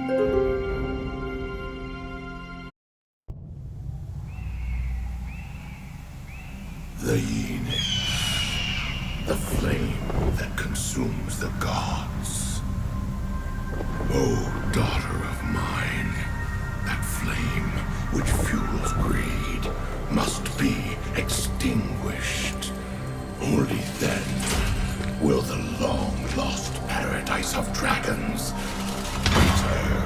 The Yinix, the flame that consumes the gods. O daughter of mine, that flame which fuels greed must be extinguished. Only then will the long-lost paradise of dragons return.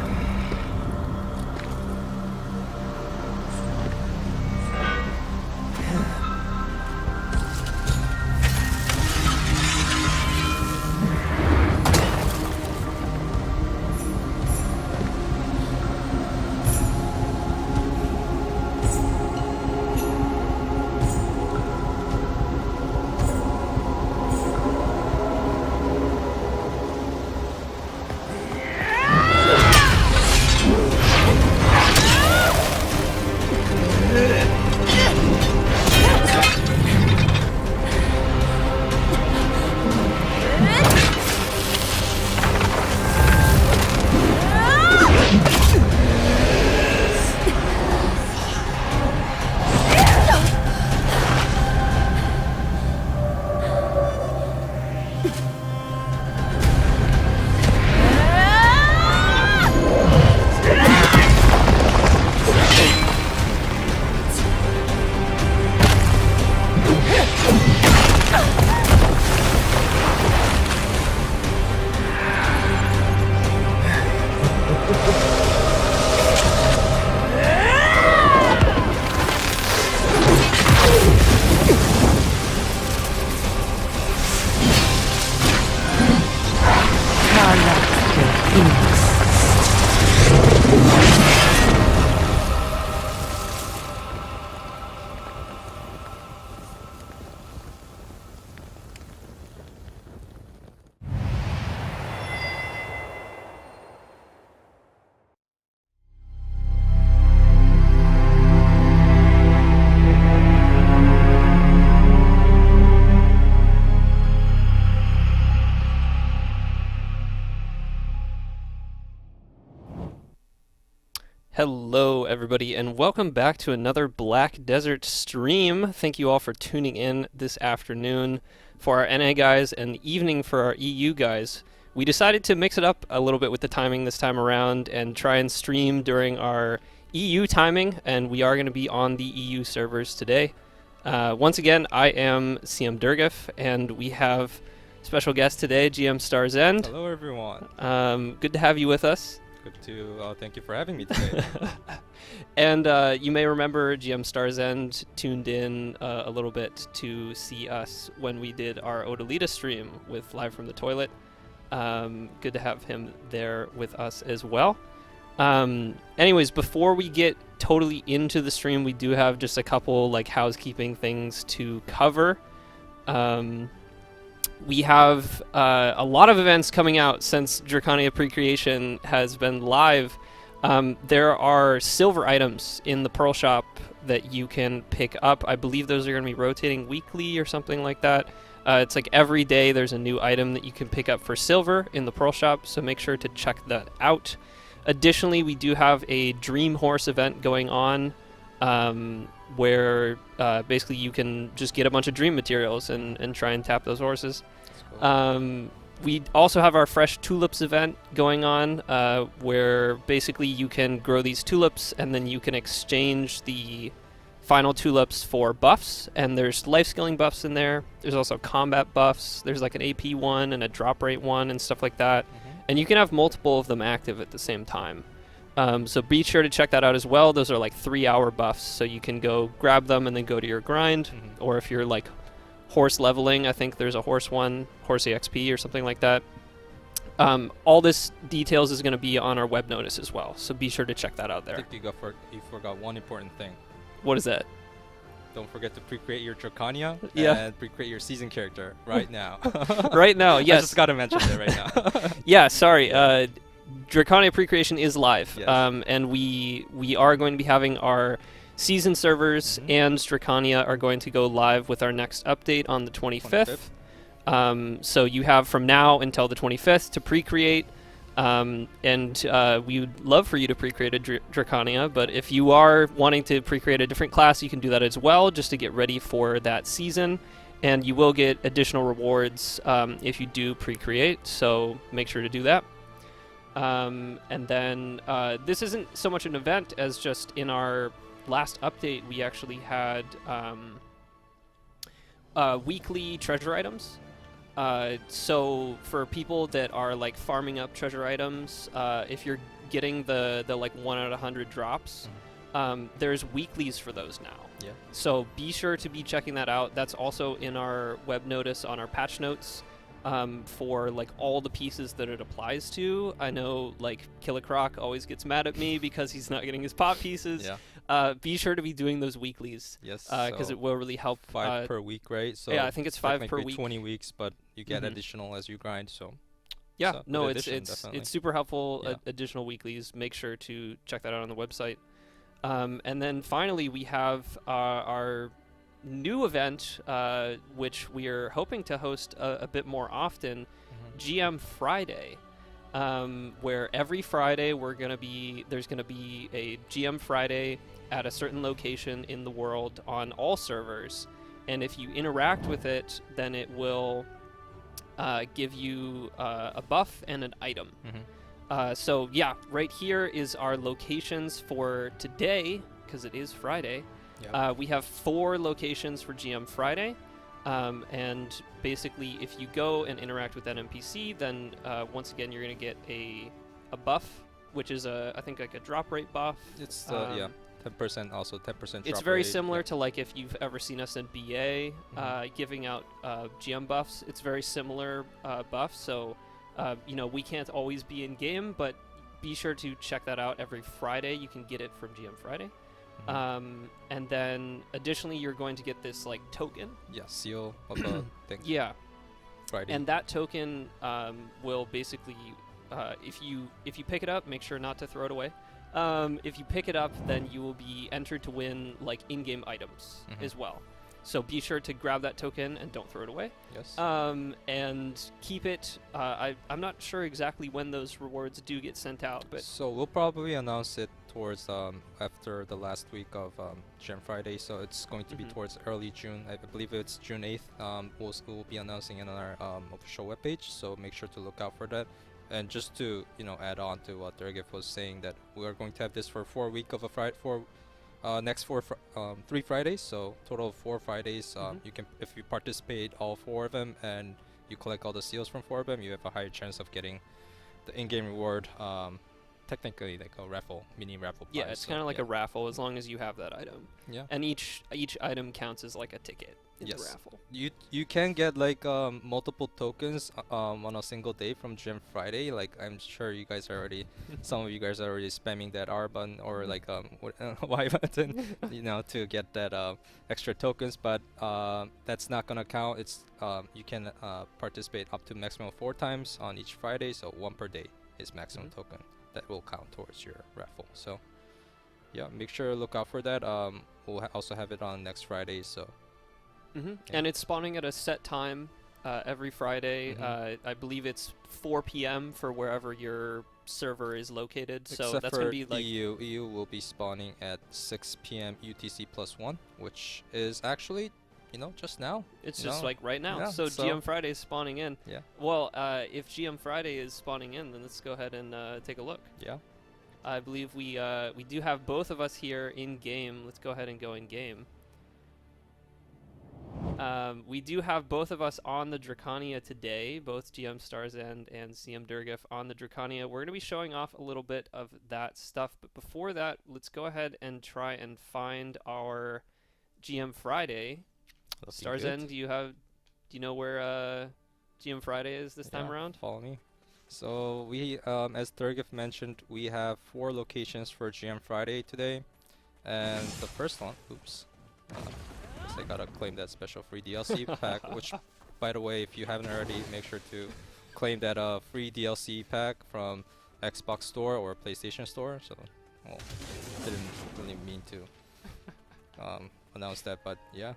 Hello everybody and welcome back to another Black Desert stream. Thank you all for tuning in this afternoon for our NA guys and evening for our EU guys. We decided to mix it up a little bit with the timing this time around and try and stream during our EU timing, and we are going to be on the EU servers today. Once again, I am CM Durgeff and we have special guest today, GM StarsEnd. Hello everyone. Good to have you with us. Good to thank you for having me today. And you may remember GM StarsEnd tuned in a little bit to see us when we did our Odalita stream with Live from the Toilet. Good to have him there with us as well. Anyways, before we get totally into the stream, we do have just a couple like housekeeping things to cover. We have a lot of events coming out since Drakania Pre-Creation has been live. There are silver items in the Pearl Shop that you can pick up. I believe those are going to be rotating weekly or something like that. It's like every day there's a new item that you can pick up for silver in the Pearl Shop, so make sure to check that out. Additionally, we do have a Dream Horse event going on, where basically you can just get a bunch of dream materials and try and tap those horses. Cool. We also have our Fresh Tulips event going on, where basically you can grow these tulips and then you can exchange the final tulips for buffs, and there's life scaling buffs in there. There's also combat buffs. There's like an AP one and a drop rate one and stuff like that. And you can have multiple of them active at the same time. So be sure to check that out as well. Those are like 3-hour buffs, so you can go grab them and then go to your grind. Or if you're like horse leveling, I think there's a horse one, horse EXP or something like that. All this details is going to be on our web notice as well, so be sure to check that out there. I think you forgot one important thing. What is that? Don't forget to pre-create your Drakania and pre-create your season character right now. Right now, yes. I just got to mention it right now. Yeah, sorry. Drakania Pre-Creation is live, yes. And we are going to be having our season servers and Drakania are going to go live with our next update on the 25th. So you have from now until the 25th to pre-create. And we would love for you to pre-create a Drakania, but if you are wanting to pre-create a different class, you can do that as well, just to get ready for that season. And you will get additional rewards if you do pre-create, so make sure to do that. And then this isn't so much an event as just in our last update, we actually had weekly treasure items. So for people that are like farming up treasure items, if you're getting the like 1 out of 100 drops, there's weeklies for those now. Yeah. So be sure to be checking that out. That's also in our web notice on our patch notes for like all the pieces that it applies to. I know like Killicroc always gets mad at me because he's not getting his pot pieces. Yeah. Be sure to be doing those weeklies. Yes. Because it will really help. 5 per week, right? So yeah, I think it's 5 per technically week. 20 weeks, but you get Mhm. additional as you grind. So yeah, so no, good it's addition, definitely. it's super helpful. Yeah. Additional weeklies. Make sure to check that out on the website. And then finally, we have our new event, which we are hoping to host a bit more often, GM Friday, where every Friday there's gonna be a GM Friday at a certain location in the world on all servers, and if you interact with it, then it will give you a buff and an item. So yeah, right here is our locations for today, because it is Friday. Yeah. We have 4 locations for GM Friday, and basically if you go and interact with that NPC, then once again you're going to get a buff, which is I think like a drop rate buff. It's yeah, 10% also 10% drop It's very rate. similar Yeah. to like if you've ever seen us in BA giving out GM buffs. It's very similar buffs, so you know, we can't always be in game, but be sure to check that out every Friday. You can get it from GM Friday. And then additionally, you're going to get this like token. Yeah, seal of a thing. Yeah, Friday. and that token will basically, if you pick it up, make sure not to throw it away. If you pick it up, then you will be entered to win like in-game items as well. So be sure to grab that token and don't throw it away. Yes. And keep it. I'm not sure exactly when those rewards do get sent out, but So we'll probably announce it towards after the last week of Gem Friday. So it's going to be towards early June. I believe it's June 8th. We'll be announcing it on our official webpage. So make sure to look out for that. And just to add on to what Durgeff was saying, that we are going to have this for 4 week of a Friday next 3 Fridays, so total of 4 Fridays. You can, if you participate all 4 of them and you collect all the seals from 4 of them, you have a higher chance of getting the in-game reward. Technically like a raffle, mini raffle prize. yeah, it's kind of like a raffle as long as you have that item. Yeah. And each item counts as like a ticket in the Yes. raffle. You can get like multiple tokens on a single day from Gem Friday. Like I'm sure you guys are already, some of you guys are already spamming that R button or like Y button, to get that extra tokens. But that's not gonna count. It's you can participate up to maximum 4 times on each Friday. So 1 per day is maximum token that will count towards your raffle. So yeah, make sure to look out for that. We'll also have it on next Friday. So. And it's spawning at a set time every Friday. I believe it's 4 p.m. for wherever your server is located. So Except that's for going to be like EU will be spawning at 6 p.m. UTC +1, which is actually, just now. it's just like right now. Yeah, so so- GM Friday is spawning in. Yeah. Well, if GM Friday is spawning in, then let's go ahead and take a look. Yeah. I believe we do have both of us here in game. Let's go ahead and go in game. We do have both of us on the Drakania today, both GM StarsEnd and CM Durgeff on the Drakania. We're going to be showing off a little bit of that stuff, but before that, let's go ahead and try and find our GM Friday. StarsEnd, do you know where GM Friday is this time around? Follow me. So we, as Durgeff mentioned, we have 4 locations for GM Friday today, and the first one, oops. I gotta claim that special free DLC pack, which, by the way, if you haven't already, make sure to claim that free DLC pack from Xbox Store or PlayStation Store. So, well, didn't really mean to announce that, but yeah.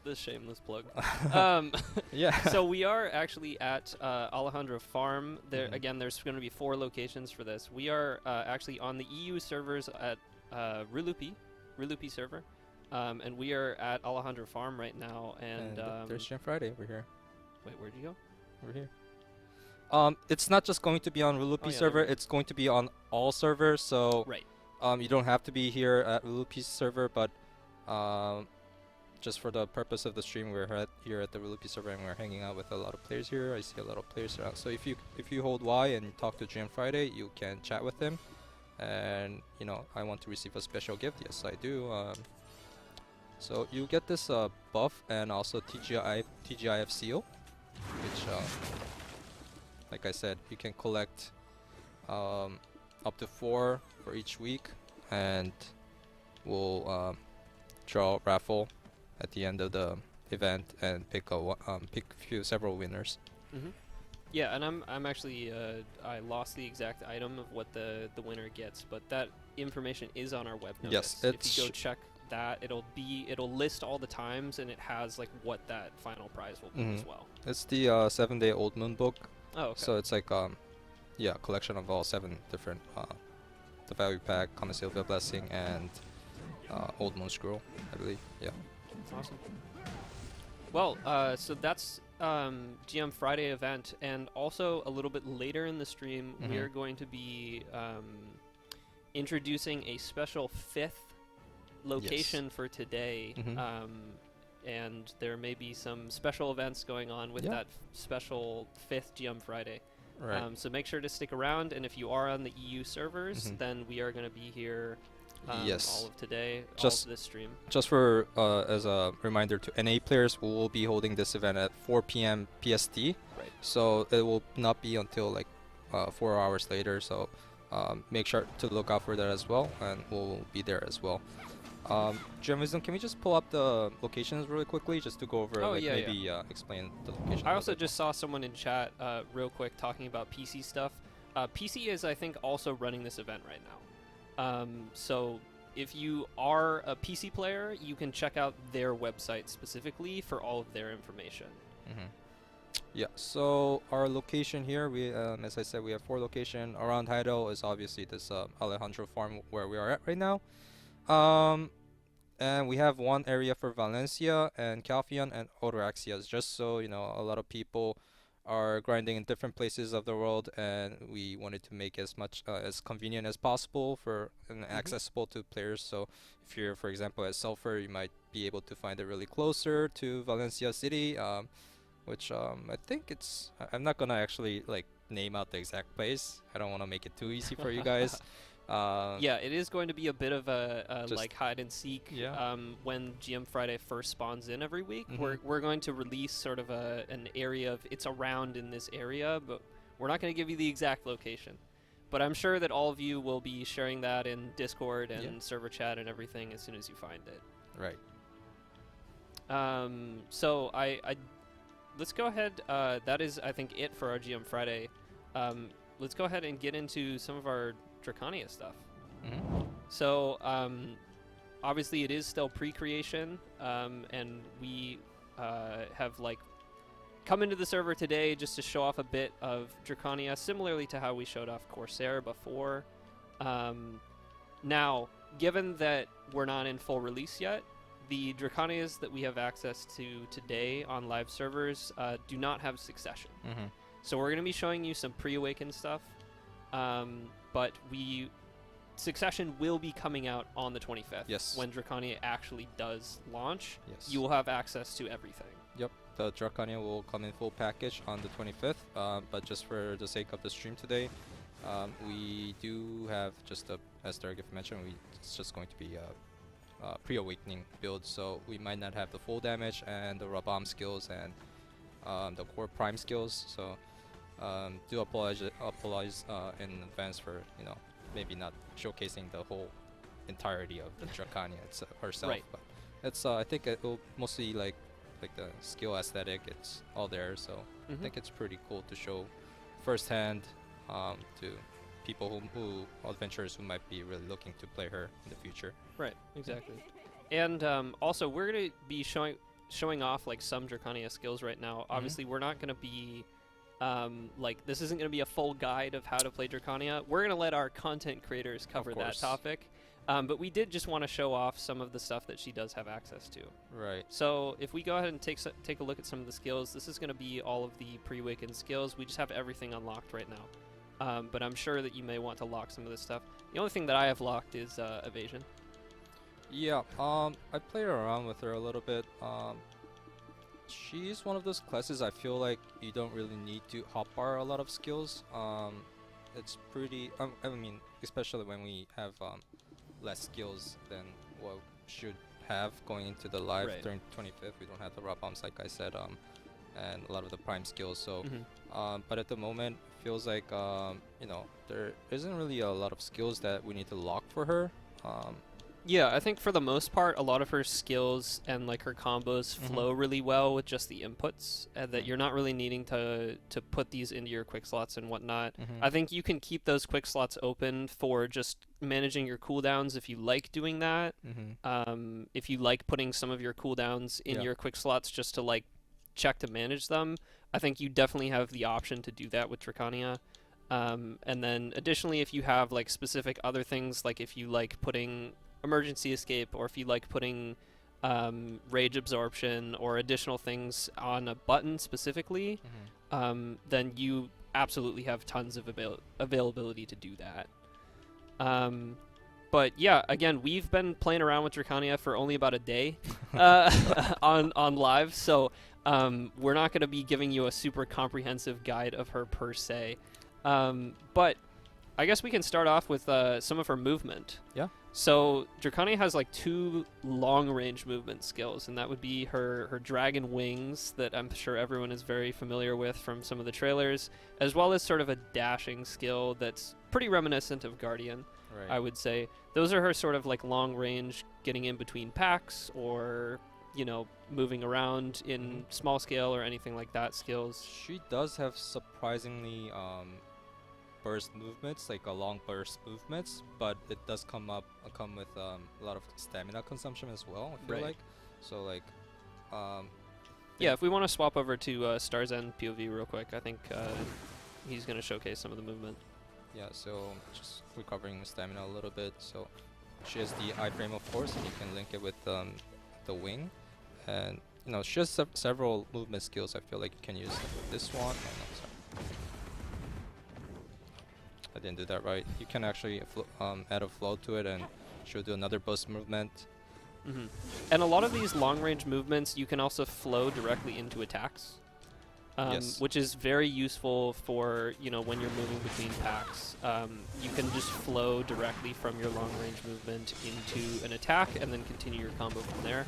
The shameless plug. um, Yeah. so we are actually at Alejandro Farm. There Mhm. again. There's going to be 4 locations for this. We are actually on the EU servers at Rulupi server, and we are at Alejandro Farm right now. And, there's Gem Friday over here. wait, where'd you go? Over here. It's not just going to be on Rulupi Oh, yeah, server. there we go. It's going to be on all servers. So Right. you don't have to be here at Rulupi's server, but just for the purpose of the stream, we're here at the Rulupi server and we're hanging out with a lot of players here. I see a lot of players around. So if you hold Y and talk to Jam Friday, you can chat with him. And I want to receive a special gift. Yes, I do. So you get this buff and also TGIF seal, which like I said, you can collect up to 4 for each week, and we'll draw a raffle at the end of the event and pick several winners. Mm-hmm. Yeah, and I'm actually I lost the exact item of what the winner gets, but that information is on our web notice. Yes, if you go check that, it'll list all the times, and it has like what that final prize will be as well. It's the 7-day Old Moon book. Oh, okay. So it's like yeah, collection of all 7 different the value pack, Common Sylvia Blessing, and Old Moon Scroll, I believe. Yeah. That's awesome. Well, so that's GM Friday event, and also a little bit later in the stream, we are going to be introducing a special 5th location for today. And there may be some special events going on with that special 5th GM Friday. Right. So make sure to stick around, and if you are on the EU servers, then we are going to be here all of today, all of this stream. Just for as a reminder to NA players, we will be holding this event at 4 p.m. PST. Right. So it will not be until like 4 hours later. So make sure to look out for that as well, and we'll be there as well. Gem Wisdom, can we just pull up the locations really quickly just to go over, explain the location? I also just saw someone in chat real quick talking about PC stuff. PC is, I think, also running this event right now. So if you are a PC player, you can check out their website specifically for all of their information. Yeah, so our location here, we as I said, we have 4 locations. Our Untitled is obviously this Alejandro farm where we are at right now. And we have 1 area for Valencia and Calphion and Odoraxias, just so a lot of people are grinding in different places of the world, and we wanted to make as much as convenient as possible for and accessible to players. So if you're, for example, at Sulphur, you might be able to find it really closer to Valencia City, which I think I'm not gonna actually like name out the exact place. I don't want to make it too easy for you guys. Yeah, it is going to be a bit of a like hide and seek. Yeah. When GM Friday first spawns in every week, we're going to release sort of an area of it's around in this area, but we're not going to give you the exact location. But I'm sure that all of you will be sharing that in Discord and server chat and everything as soon as you find it. Right. So I let's go ahead. That is, I think, it for our GM Friday. Let's go ahead and get into some of our Drakania stuff. So obviously it is still pre-creation, and we have like come into the server today just to show off a bit of Drakania, similarly to how we showed off Corsair before. Now, given that we're not in full release yet, the Drakanias that we have access to today on live servers do not have succession. So we're going to be showing you some pre-awakened stuff, but Succession will be coming out on the 25th. Yes. When Drakania actually does launch, Yes. you will have access to everything. Yep, the Drakania will come in full package on the 25th, but just for the sake of the stream today, we do have just as Durgeff mentioned, it's just going to be a pre-awakening build, so we might not have the full damage and the Rabam skills and the core prime skills, so do apologize in advance for maybe not showcasing the whole entirety of the Drakania herself. Right. But it's I think it will mostly like the skill aesthetic. It's all there, so I think it's pretty cool to show firsthand to people who adventurers who might be really looking to play her in the future. Right, exactly. And also, we're going to be showing off like some Drakania skills right now. Obviously, we're not going to be like this isn't going to be a full guide of how to play Drakania. We're going to let our content creators cover that topic. But we did just want to show off some of the stuff that she does have access to. Right. So if we go ahead and take a look at some of the skills, this is going to be all of the pre-Wiccan skills. We just have everything unlocked right now. But I'm sure that you may want to lock some of this stuff. The only thing that I have locked is evasion. Yeah, I played around with her a little bit. She's one of those classes I feel like you don't really need to hotbar a lot of skills. It's pretty, I mean, especially when we have less skills than what we should have going into the live during 25th. We don't have the raw bombs, like I said, and a lot of the prime skills. So, but at the moment, it feels like you know, there isn't really a lot of skills that we need to lock for her. Yeah, I think for the most part, a lot of her skills and like her combos flow really well with just the inputs, and that you're not really needing to put these into your quick slots and whatnot. I think you can keep those quick slots open for just managing your cooldowns if you like doing that. If you like putting some of your cooldowns in your quick slots just to like check to manage them, I think you definitely have the option to do that with Drakania. And then additionally, if you have like specific other things, like if you like putting emergency escape, or if you like putting rage absorption or additional things on a button specifically, then you absolutely have tons of availability to do that. But yeah, again, we've been playing around with Drakania for only about a day on live, so we're not going to be giving you a super comprehensive guide of her per se. But I guess we can start off with some of her movement. Yeah. So Drakania has like 2 long-range movement skills, and that would be her dragon wings that I'm sure everyone is very familiar with from some of the trailers, as well as sort of a dashing skill that's pretty reminiscent of Guardian, I would say. Those are her sort of like long-range, getting in between packs, or, you know, moving around in small scale or anything like that skills. She does have surprisingly burst movements, like a long burst movements, but it does come with a lot of stamina consumption as well, I feel like. So like yeah, if we want to swap over to StarsEnd POV real quick, I think he's going to showcase some of the movement. Yeah, so just recovering stamina a little bit. So she has the iframe, of course, and you can link it with the wing, and you know, she has several movement skills I feel like you can use. Like this one, oh, no, sorry, I didn't do that right. You can actually add a flow to it, and she'll do another burst movement. And a lot of these long-range movements, you can also flow directly into attacks, which is very useful for, you know, when you're moving between packs. You can just flow directly from your long-range movement into an attack, and then continue your combo from there.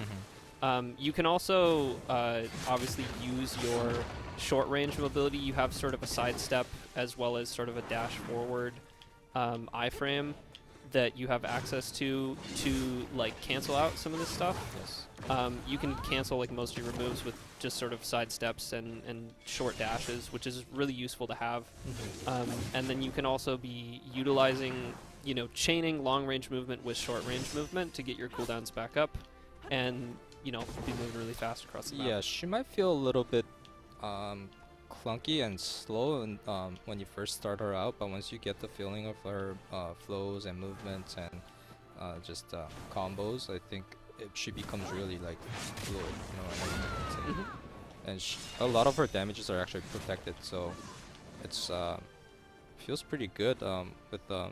You can also obviously use your short-range mobility. You have sort of a sidestep as well as sort of a dash forward iframe that you have access to like cancel out some of this stuff. You can cancel like most of your moves with just sort of sidesteps and short dashes, which is really useful to have. And then you can also be utilizing, you know, chaining long-range movement with short-range movement to get your cooldowns back up, and, you know, be moving really fast across the map. Yeah, she might feel a little bit clunky and slow and when you first start her out, but once you get the feeling of her flows and movements and just combos, I think she becomes really like fluid, you know what I mean? And a lot of her damages are actually protected, so it's feels pretty good. With the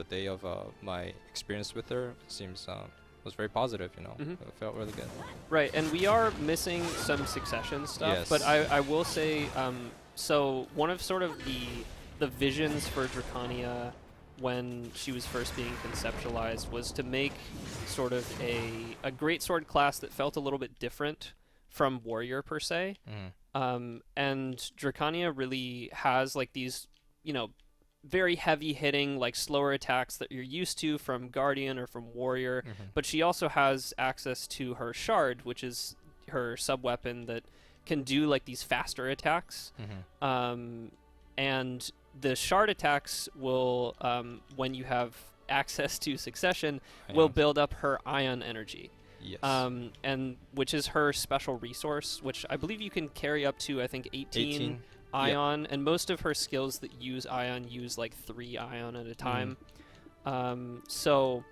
day of my experience with her, seems was very positive, you know. It felt really good. Right, and we are missing some succession stuff, but I will say, so one of sort of the visions for Drakania when she was first being conceptualized was to make sort of a greatsword class that felt a little bit different from warrior per se. And Drakania really has like these, you know, very heavy hitting, like slower attacks that you're used to from Guardian or from Warrior, but she also has access to her Shard, which is her sub weapon that can do like these faster attacks. And the Shard attacks will, when you have access to succession, will build up her ion energy. Yes. And which is her special resource, which I believe you can carry up to, I think, 18 ion, and most of her skills that use ion use like 3 ion at a time. So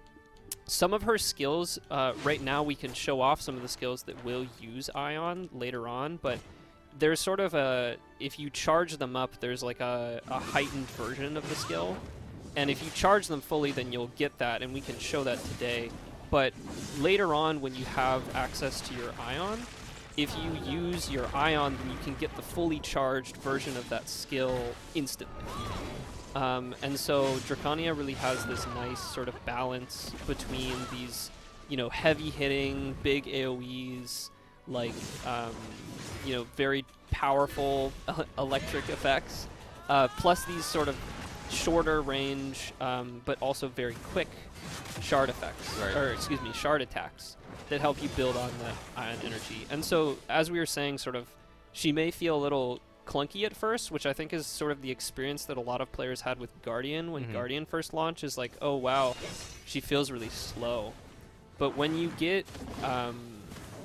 some of her skills, right now we can show off some of the skills that will use ion later on, but there's sort of if you charge them up, there's like a heightened version of the skill, and if you charge them fully, then you'll get that, and we can show that today. But later on, when you have access to your ion, if you use your ion, then you can get the fully charged version of that skill instantly. And so Drakania really has this nice sort of balance between these, heavy-hitting, big AoEs, like, very powerful electric effects, plus these sort of shorter range, but also very quick shard effects, shard attacks that help you build on that ion energy. And so, as we were saying, sort of, she may feel a little clunky at first, which I think is sort of the experience that a lot of players had with Guardian when Guardian first launched, is like, oh wow, she feels really slow. But when you get,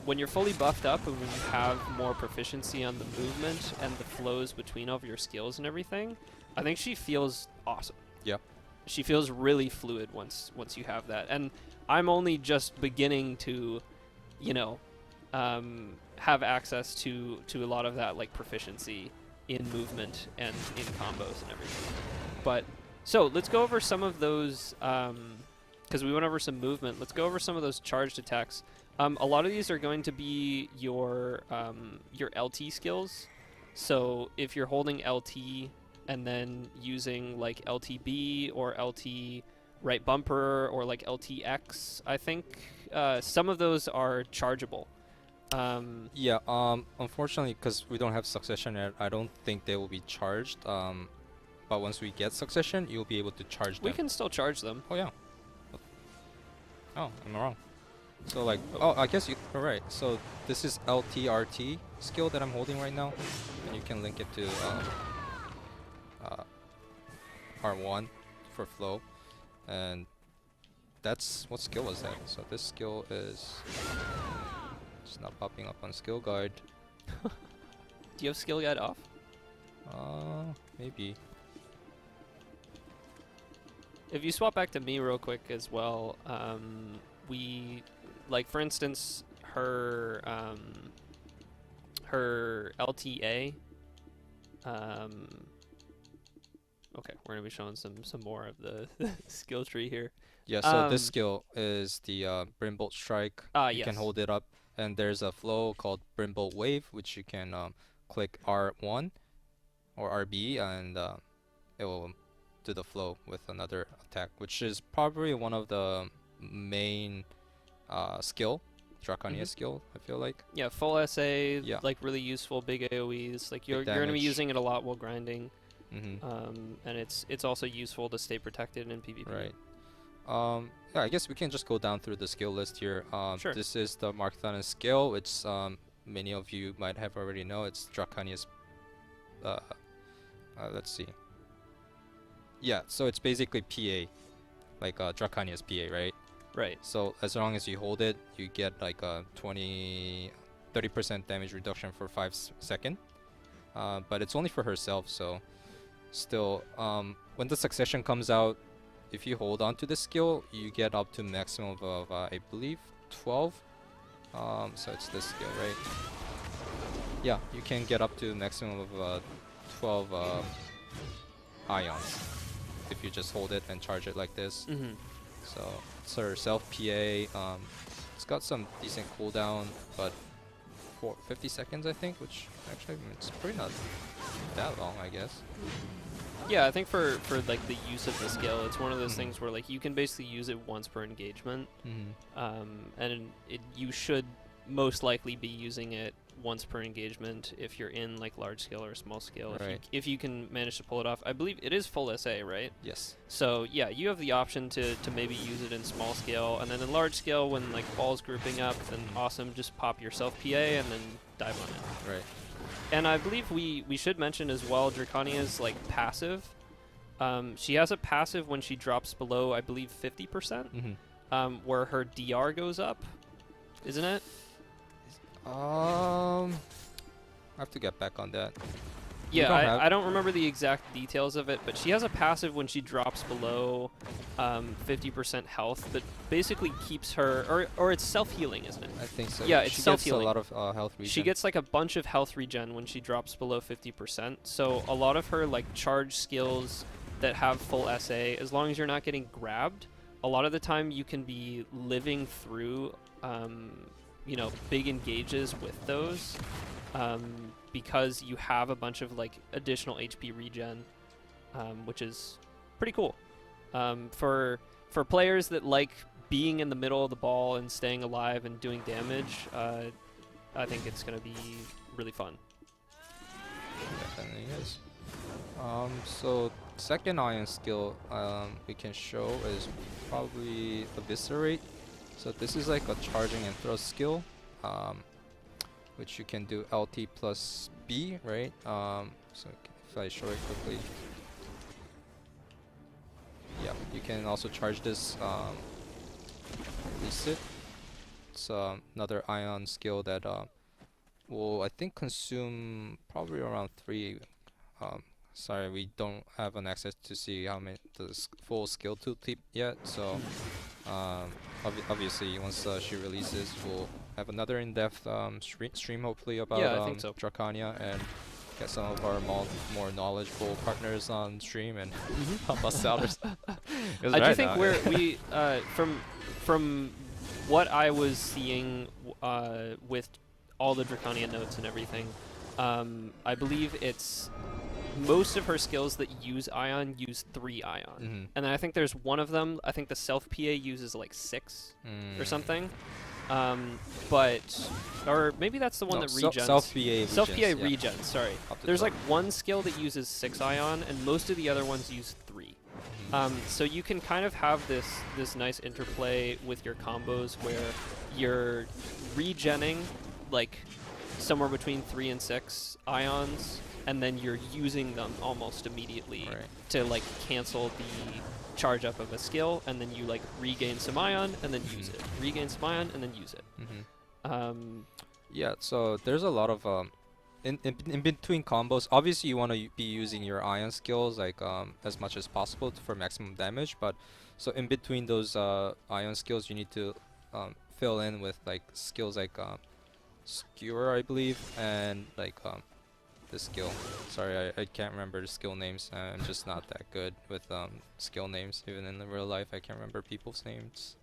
when you're fully buffed up and when you have more proficiency on the movement and the flows between all of your skills and everything, I think she feels awesome. Yeah. She feels really fluid once you have that. And I'm only just beginning to, have access to a lot of that, like, proficiency in movement and in combos and everything. But so let's go over some of those, because we went over some movement. Let's go over some of those charged attacks. A lot of these are going to be your LT skills. So if you're holding LT and then using like LTB or LT right bumper or like LTX, I think some of those are chargeable. Unfortunately, because we don't have succession yet, I don't think they will be charged. But once we get succession, you'll be able to charge them. We can still charge them. Oh yeah. Oh, I'm wrong. So like, I guess you're right. So this is LTRT skill that I'm holding right now, and you can link it to R1 for flow, and that's what skill is that. So this skill is it's not popping up on skill guide. Do you have skill guide off? Maybe. If you swap back to me real quick as well, we, like, for instance, her LTA. Okay, we're gonna be showing some more of the skill tree here. Yeah, so this skill is the Brimbolt Strike. You Yes. can hold it up, and there's a flow called Brimbolt Wave, which you can click R1 or RB, and it will do the flow with another attack, which is probably one of the main skill, Drakania skill, I feel like. Yeah, full SA, Yeah. like really useful big AoEs. Like you're gonna be damage. using it a lot while grinding. Mm-hmm. And it's also useful to stay protected in PvP. Right. Yeah, I guess we can just go down through the skill list here. Sure. This is the Markthana skill. It's many of you might have already know. It's Drakania's. Let's see. Yeah, so it's basically PA, like Drakania's PA, right? Right. So as long as you hold it, you get like a 30% damage reduction for 5 seconds. But it's only for herself, so still, when the succession comes out, if you hold on to the skill, you get up to maximum of I believe 12. So it's this skill, right? Yeah, you can get up to maximum of 12 ions if you just hold it and charge it like this. So it's her self PA. It's got some decent cooldown, but for 50 seconds I think, which actually it's pretty not that long, I guess. Yeah, I think for like the use of the skill, it's one of those things where like you can basically use it once per engagement, and you should most likely be using it once per engagement if you're in like large scale or small scale. Right. If you can manage to pull it off, I believe it is full SA, right? Yes. So yeah, you have the option to maybe use it in small scale, and then in large scale when like balls grouping up, then awesome, just pop your self PA and then dive on it. Right. And I believe we should mention as well Drakania's like passive. She has a passive when she drops below, I believe, 50%, where her DR goes up. isn't it? I have to get back on that. Yeah, don't have- I don't remember the exact details of it, but she has a passive when she drops below 50% health that basically keeps her, or it's self-healing, isn't it? I think so. Yeah, it's she gets a self-healing. lot of health regen. She gets like a bunch of health regen when she drops below 50%. So a lot of her like charge skills that have full SA, as long as you're not getting grabbed, a lot of the time you can be living through, you know, big engages with those, because you have a bunch of like additional HP regen, which is pretty cool. For players that like being in the middle of the ball and staying alive and doing damage, I think it's gonna be really fun. Definitely is. So second iron skill we can show is probably Eviscerate. So this is like a charging and thrust skill, which you can do LT plus B, right? So if I show it quickly, yeah, you can also charge this, release it. It's another ion skill that will, I think, consume probably around 3. Sorry, we don't have an access to see how many full skill tooltip yet. So obviously, once she releases, we'll have another in-depth stream hopefully about I think so. Drakania and get some of our more knowledgeable partners on stream and help us out. I do think we from what I was seeing with all the Drakania notes and everything, I believe it's most of her skills that use Ion use 3 Ion. And then I think there's one of them, I think the self-PA uses like 6 or something. Or maybe that's the one that regens. Self-PA regens, sorry. There's like one skill that uses 6 Ion, and most of the other ones use 3. So you can kind of have this nice interplay with your combos where you're regenning like somewhere between 3 and 6 Ions, and then you're using them almost immediately to like cancel the charge up of a skill, and then you like regain some Ion and then use it. Regain some Ion and then use it. Yeah, so there's a lot of in between combos. Obviously you want to be using your Ion skills like as much as possible for maximum damage, but so in between those Ion skills you need to fill in with like skills like Skewer, I believe, and like this skill. Sorry, I can't remember the skill names. I'm just not that good with skill names. Even in the real life, I can't remember people's names.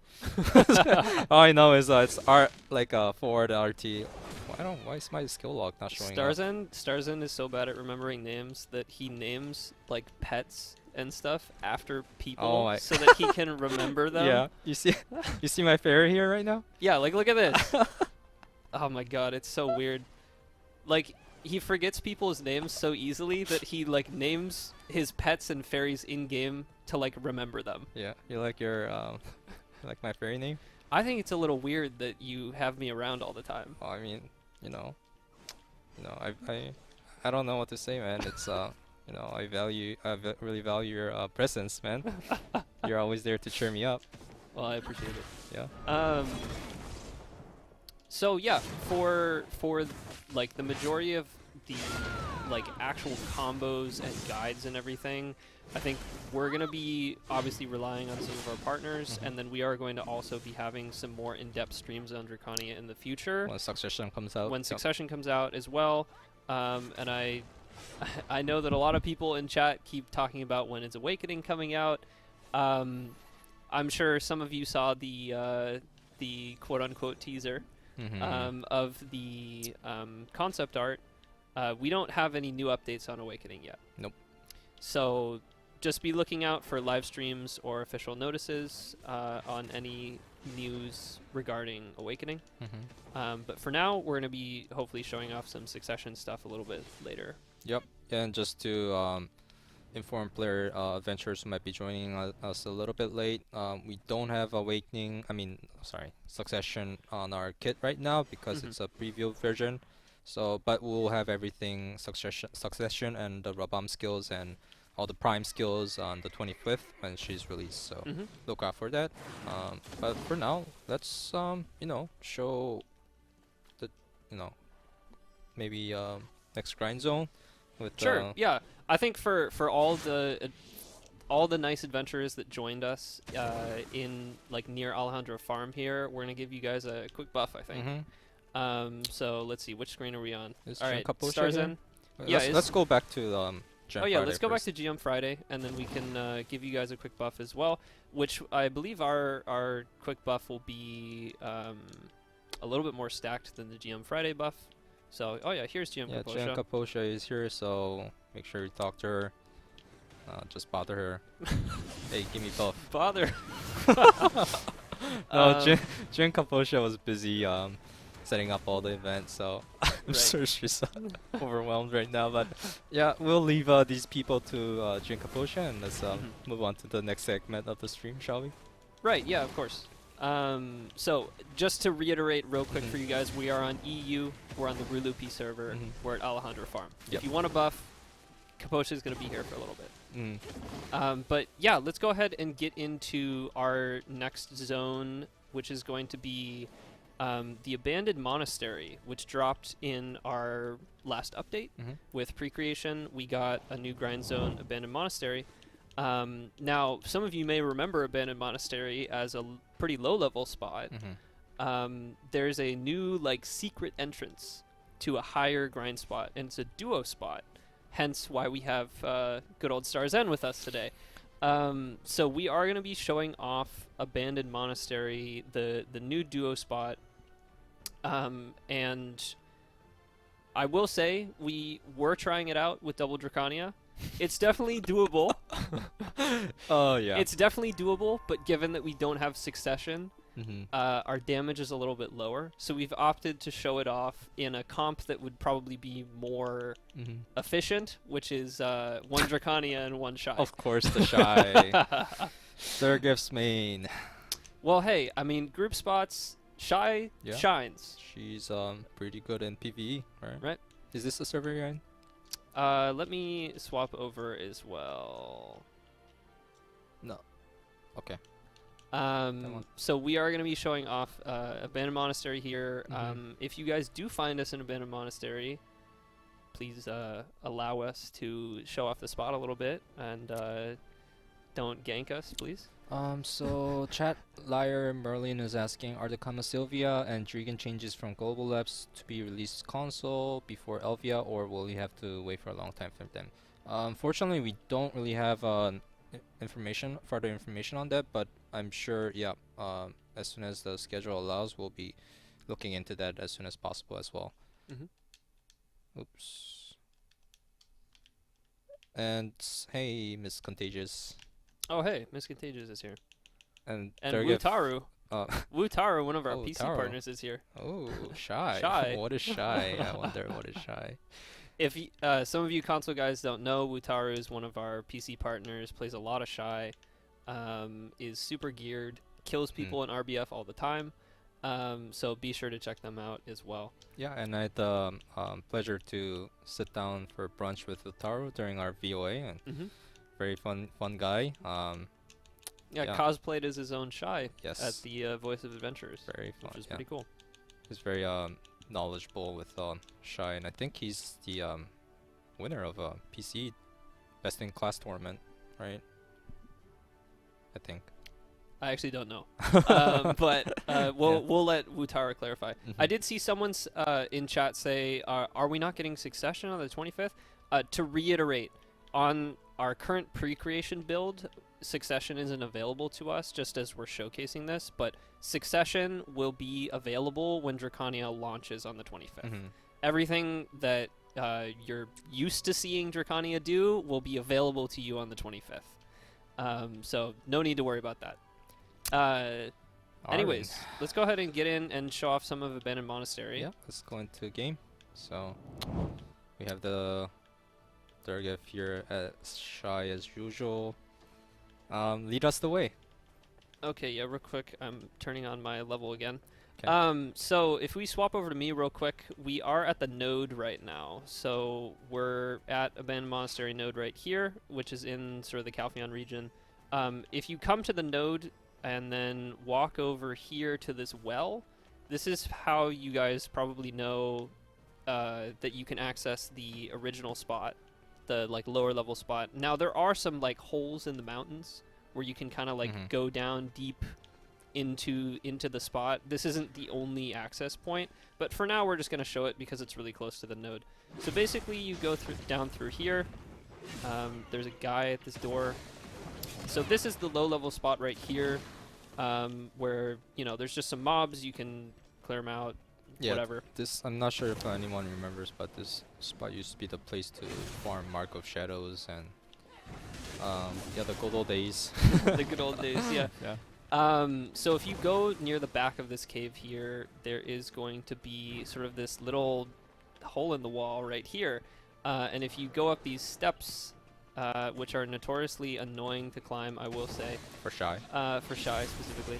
All I know is it's forward RT. Why is my skill log not showing up? StarsEnd is so bad at remembering names that he names like pets and stuff after people so that he can remember them. Yeah, you see my fairy here right now? Yeah, like look at this. Oh my god, it's so weird. Like he forgets people's names so easily that he like names his pets and fairies in game to like remember them. Yeah, you like your like my fairy name? I think it's a little weird that you have me around all the time. Well, I mean, I don't know what to say, man. It's I really value your presence, man. You're always there to cheer me up. Well, I appreciate it. Yeah. So yeah, for like the majority of the like actual combos and guides and everything, I think we're gonna be obviously relying on some of our partners, and then we are going to also be having some more in-depth streams on Drakania in the future. When Succession comes out. When Succession comes out as well, and I know that a lot of people in chat keep talking about when is Awakening coming out. I'm sure some of you saw the quote-unquote teaser. Of the concept art. We don't have any new updates on Awakening yet. Nope. So just be looking out for live streams or official notices on any news regarding Awakening. But for now, we're going to be hopefully showing off some Succession stuff a little bit later. Yep. And just to inform player adventurers who might be joining us a little bit late, we don't have Succession on our kit right now because it's a preview version. So, but we'll have everything Succession and the Rabam skills and all the prime skills on the 25th when she's released. So look out for that. But for now, let's show the maybe next grind zone with Sure. Yeah. I think for all the nice adventurers that joined us in like near Alejandro Farm here, we're gonna give you guys a quick buff, I think. So let's see, which screen are we on? Is All right, Genkaposha StarsEnd. here? Let's go back to Gen Oh yeah, let's Friday go back first. to GM Friday, and then we can give you guys a quick buff as well, which I believe our quick buff will be a little bit more stacked than the GM Friday buff. So, oh yeah, here's GM Yeah, Kaposha. Genkaposha is here, so make sure you talk to her. Just bother her. Hey, give me buff. Bother. No, Genkaposha was busy setting up all the events, so I'm sure she's overwhelmed right now. But yeah, we'll leave these people to Genkaposha, and let's move on to the next segment of the stream, shall we? Right, yeah, of course. So, just to reiterate real quick for you guys, we are on EU, we're on the Rulupi server, we're at Alejandro Farm. Yep. If you want a buff, Kaposha is going to be here for a little bit. But yeah, let's go ahead and get into our next zone, which is going to be the Abandoned Monastery, which dropped in our last update. With pre-creation, we got a new grind zone, Abandoned Monastery. Now, some of you may remember Abandoned Monastery as a pretty low-level spot. There's a new, like, secret entrance to a higher grind spot, and it's a duo spot. Hence why we have good old StarsEnd with us today. So we are going to be showing off Abandoned Monastery, the new duo spot. And I will say we were trying it out with Double Drakania. It's definitely doable. Oh yeah. It's definitely doable, but given that we don't have succession, our damage is a little bit lower. So we've opted to show it off in a comp that would probably be more efficient, which is one Drakania and one Shy. Of course, the Shy. Durgeff's main. Well, hey, I mean, group spots, Shy shines. She's pretty good in PvE, right? Right. Is this the server you're in? Let me swap over as well. No. Okay. So we are going to be showing off Abandoned Monastery here. If you guys do find us in Abandoned Monastery, please allow us to show off the spot a little bit, and don't gank us, please. So Chat Liar Merlin is asking, are the Kama Sylvia and Dragon changes from Global Labs to be released console before Elvia, or will you have to wait for a long time for them? Unfortunately, we don't really have further information on that, but I'm sure, as soon as the schedule allows, we'll be looking into that as soon as possible as well. Oops. And hey, Miss Contagious. Oh, hey, Miss Contagious is here. And Wutaru. Wutaru, one of our PC Taro. partners, is here. Oh, Shy. Shy. What is Shy? I wonder what is Shy. If some of you console guys don't know, Wutaru is one of our PC partners, plays a lot of Shy, is super geared, kills people in RBF all the time. So be sure to check them out as well. Yeah, and I had the pleasure to sit down for brunch with Wutaru during our VOA, and very fun guy. Cosplayed as his own Shy at Yes. the Voice of Adventures, Very fun. which is pretty cool. He's very knowledgeable with Shy, and I think he's the winner of a PC Best in Class tournament, right? I think. I actually don't know, but we'll let Wutara clarify. I did see someone in chat say, "Are we not getting Succession on the 25th?" To reiterate, on our current pre-creation build, Succession isn't available to us, just as we're showcasing this. But Succession will be available when Drakania launches on the 25th. Everything that you're used to seeing Drakania do will be available to you on the 25th. So no need to worry about that. Anyways, let's go ahead and get in and show off some of Abandoned Monastery. Yeah, let's go into game. So we have the Durgeff here as Shy as usual. Lead us the way. Okay, yeah, real quick, I'm turning on my level again. So if we swap over to me real quick, we are at the node right now. So we're at Abandoned Monastery node right here, which is in sort of the Calpheon region. If you come to the node and then walk over here to this well, this is how you guys probably know that you can access the original spot, the like lower level spot. Now there are some like holes in the mountains where you can kind of like go down deep into the spot. This isn't the only access point, but for now we're just going to show it because it's really close to the node. So basically you go down through here. There's a guy at this door. So this is the low level spot right here, where there's just some mobs. You can clear them out, whatever. This, I'm not sure if anyone remembers, but this spot used to be the place to farm Mark of Shadows and the good old days. The good old days, yeah. So if you go near the back of this cave here, there is going to be sort of this little hole in the wall right here. And if you go up these steps, which are notoriously annoying to climb, I will say. For Shy. For Shy specifically.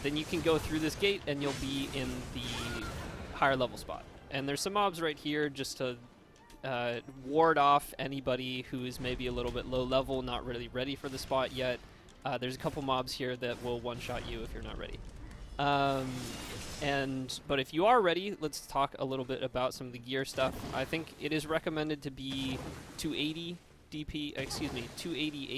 Then you can go through this gate and you'll be in the higher level spot. And there's some mobs right here just to ward off anybody who is maybe a little bit low level, not really ready for the spot yet. There's a couple mobs here that will one-shot you if you're not ready. But if you are ready, let's talk a little bit about some of the gear stuff. I think it is recommended to be 280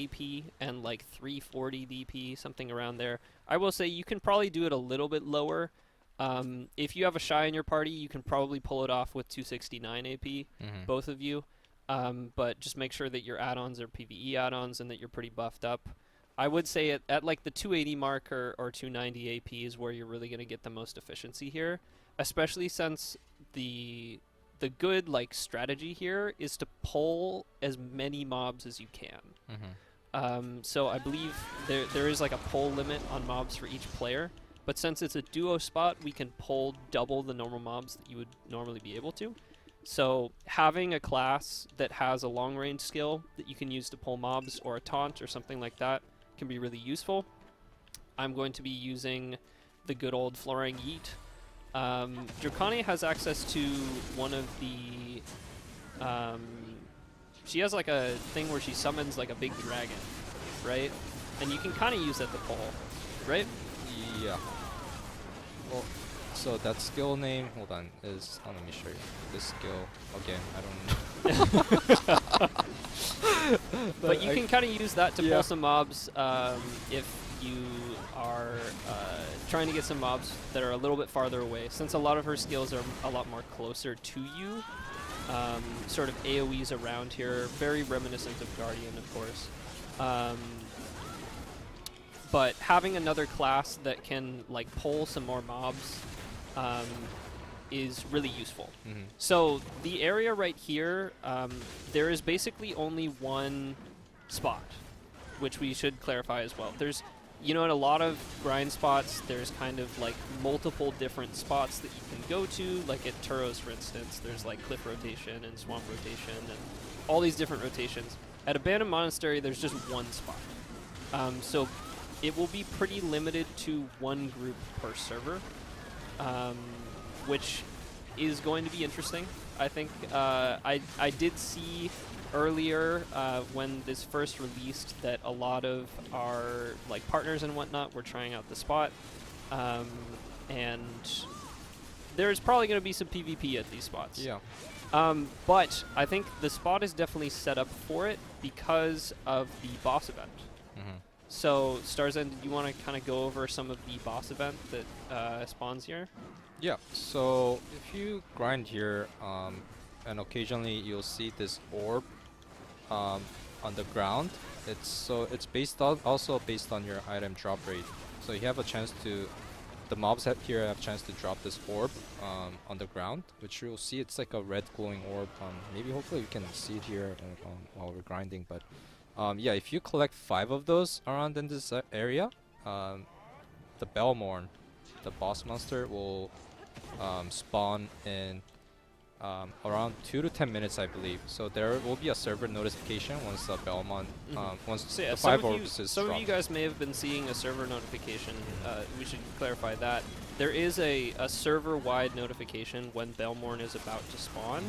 AP and like 340 DP, something around there. I will say you can probably do it a little bit lower. If you have a Shy in your party, you can probably pull it off with 269 AP, both of you. But just make sure that your add-ons are PvE add-ons and that you're pretty buffed up. I would say at like the 280 mark or 290 AP is where you're really going to get the most efficiency here, especially since the good like strategy here is to pull as many mobs as you can. So I believe there is like a pull limit on mobs for each player, but since it's a duo spot, we can pull double the normal mobs that you would normally be able to. So having a class that has a long range skill that you can use to pull mobs or a taunt or something like that can be really useful. I'm going to be using the good old Flooring Yeet. Drakania has access to one of the... she has like a thing where she summons like a big dragon, right? And you can kind of use that to pull, right? Yeah. Well, so that skill name, hold on, is... Oh, let me show you. This skill, again, I don't know. But you can kind of use that to pull some mobs if you are trying to get some mobs that are a little bit farther away. Since a lot of her skills are a lot more closer to you, sort of AoEs around here, very reminiscent of Guardian, of course. But having another class that can like pull some more mobs is really useful. So the area right here, there is basically only one spot, which we should clarify as well. There's, in a lot of grind spots, there's kind of like multiple different spots that you can go to, like at Turos, for instance, there's like cliff rotation and swamp rotation and all these different rotations. At Abandoned Monastery, there's just one spot. So it will be pretty limited to one group per server. Which is going to be interesting. I think I did see earlier when this first released that a lot of our like partners and whatnot were trying out the spot, and there's probably going to be some PvP at these spots. Yeah. But I think the spot is definitely set up for it because of the boss event. So, StarsEnd, did you want to kind of go over some of the boss event that spawns here? Yeah, so if you grind here, and occasionally you'll see this orb on the ground. It's based on also based on your item drop rate. So you have a chance to, the mobs here have a chance to drop this orb on the ground, which you'll see it's like a red glowing orb. Maybe hopefully you can see it here while we're grinding, but yeah, if you collect 5 of those around in this area, the Belmorn, the boss monster, will spawn in around 2 to 10 minutes, I believe. So there will be a server notification once the Belmont, once So yeah, the 5 orbs is some dropped. of you guys may have been seeing a server notification. We should clarify that. there is a server-wide notification when Belmorn is about to spawn.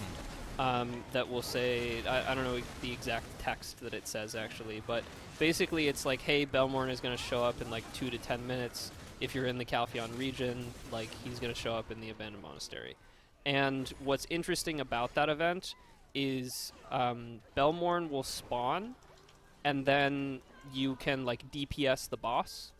That will say, I don't know the exact text that it says actually, but basically it's like, hey, Belmorn is going to show up in like 2 to 10 minutes. If you're in the Calpheon region, like he's going to show up in the Abandoned Monastery. And what's interesting about that event is Belmorn will spawn, and then you can like DPS the boss.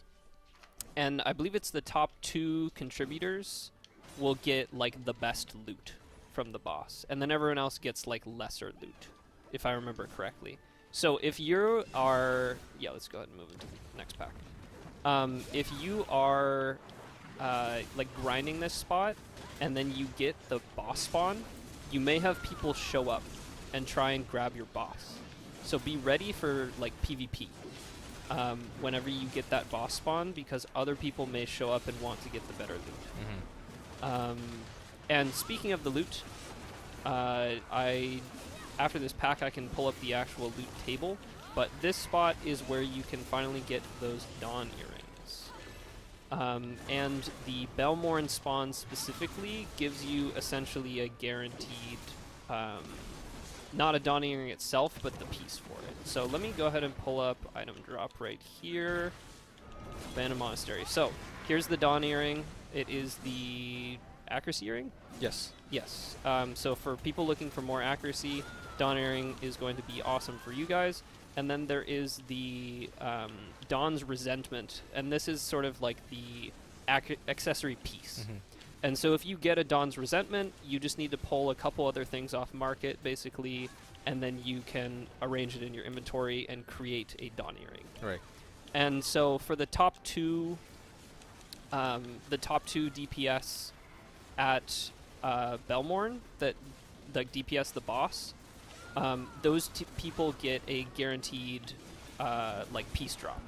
And I believe it's the top 2 contributors will get like the best loot from the boss, and then everyone else gets like lesser loot, if I remember correctly. So if you are, yeah, let's go ahead and move into the next pack. If you are like grinding this spot, and then you get the boss spawn, you may have people show up and try and grab your boss. So be ready for like PvP whenever you get that boss spawn, because other people may show up and want to get the better loot. And speaking of the loot, after this pack I can pull up the actual loot table, but this spot is where you can finally get those Dawn earrings. And the Belmorn spawn specifically gives you essentially a guaranteed, not a Dawn earring itself, but the piece for it. So let me go ahead and pull up item drop right here. Abandoned Monastery. So here's the Dawn earring. It is the accuracy earring? Yes. Yes. So for people looking for more accuracy, Dawn earring is going to be awesome for you guys. And then there is the Dawn's Resentment, and this is sort of like the accessory piece. And so if you get a Dawn's Resentment, you just need to pull a couple other things off market, basically, and then you can arrange it in your inventory and create a Dawn earring. Right. And so for the top 2 DPS at Belmorn that like DPS the boss, those people get a guaranteed like peace drop.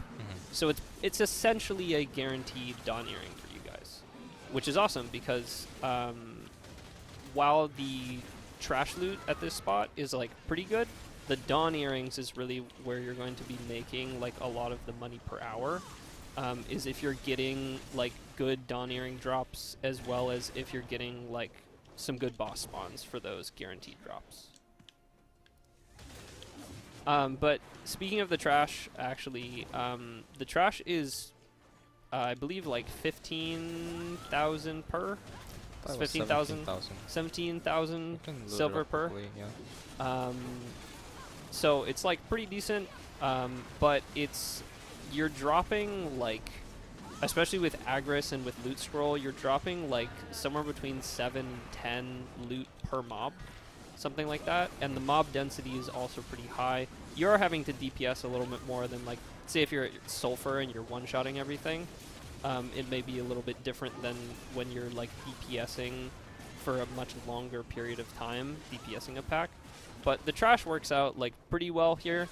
So it's essentially a guaranteed Dawn earring for you guys, which is awesome because while the trash loot at this spot is like pretty good, the Dawn earrings is really where you're going to be making like a lot of the money per hour. Is if you're getting like good Dawn earring drops, as well as if you're getting like some good boss spawns for those guaranteed drops. But speaking of the trash, actually, the trash is, I believe, like 15,000 per. It's 15,000, 17,000 silver per. Yeah. So it's like pretty decent, but you're dropping like, especially with Agris and with Loot Scroll, you're dropping like somewhere between 7 and 10 loot per mob, something like that, and the mob density is also pretty high. You're having to DPS a little bit more than, like, say if you're at Sulfur and you're one-shotting everything, it may be a little bit different than when you're like DPSing for a much longer period of time, DPSing a pack. But the trash works out like pretty well here.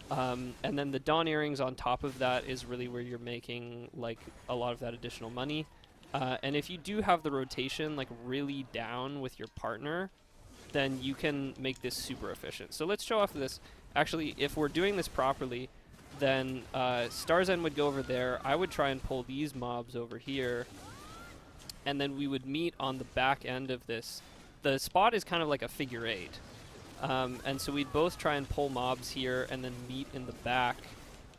And then the Dawn earrings on top of that is really where you're making like a lot of that additional money. And if you do have the rotation like really down with your partner, then you can make this super efficient. So let's show off this. Actually, if we're doing this properly, then StarsEnd would go over there. I would try and pull these mobs over here, and then we would meet on the back end of this. The spot is kind of like a figure 8. And so we'd both try and pull mobs here and then meet in the back.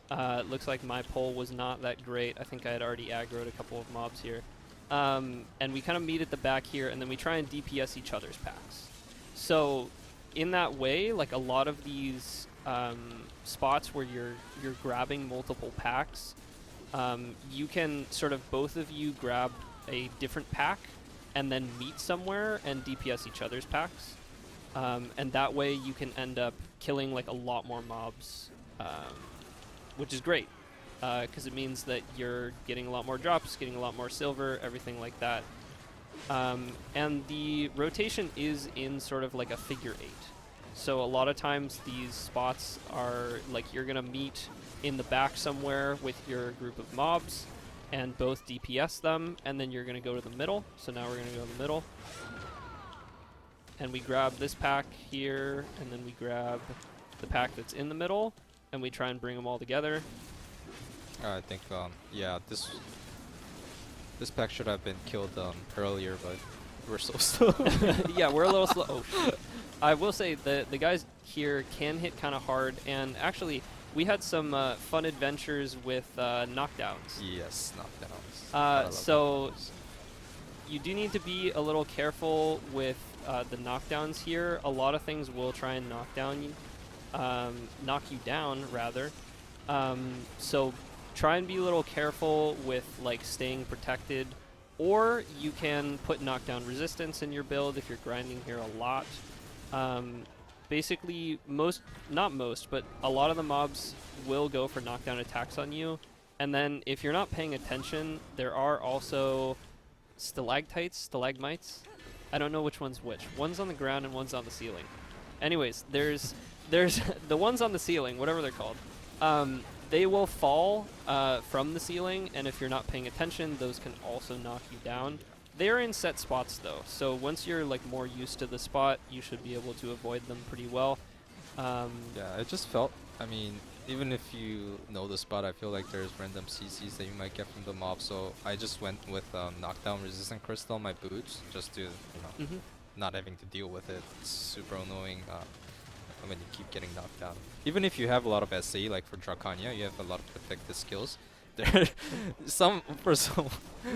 It looks like my pull was not that great. I think I had already aggroed a couple of mobs here. And we kind of meet at the back here, and then we try and DPS each other's packs. So in that way, like a lot of these spots where you're grabbing multiple packs, you can sort of both of you grab a different pack and then meet somewhere and DPS each other's packs. And that way you can end up killing like a lot more mobs, which is great, because it means that you're getting a lot more drops, getting a lot more silver, everything like that. And the rotation is in sort of like a figure 8. So a lot of times these spots are like you're going to meet in the back somewhere with your group of mobs and both DPS them, and then you're going to go to the middle. So now we're going to go to the middle. And we grab this pack here, and then we grab the pack that's in the middle, and we try and bring them all together. I think, yeah, this This pack should have been killed earlier, but we're so slow. Yeah, we're a little slow. Oh, shit. I will say the guys here can hit kind of hard, and actually we had some fun adventures with knockdowns. Yes, knockdowns. I love So knockdowns. you do need to be a little careful with the knockdowns here. A lot of things will try and knock you down rather. So try and be a little careful with like staying protected, or you can put knockdown resistance in your build if you're grinding here a lot. Basically, not most, but a lot of the mobs will go for knockdown attacks on you, and then if you're not paying attention, there are also stalagmites. I don't know which one's which. One's on the ground and one's on the ceiling. Anyways, there's the ones on the ceiling, whatever they're called. They will fall from the ceiling, and if you're not paying attention, those can also knock you down. They're in set spots though, so once you're like more used to the spot, you should be able to avoid them pretty well. Yeah, it just felt, I mean, even if you know the spot, I feel like there's random CCs that you might get from the mob, so I just went with knockdown resistant crystal on my boots, just to, not having to deal with it. It's super annoying when you keep getting knocked down. Even if you have a lot of SA, like for Drakania, you have a lot of protected skills. There,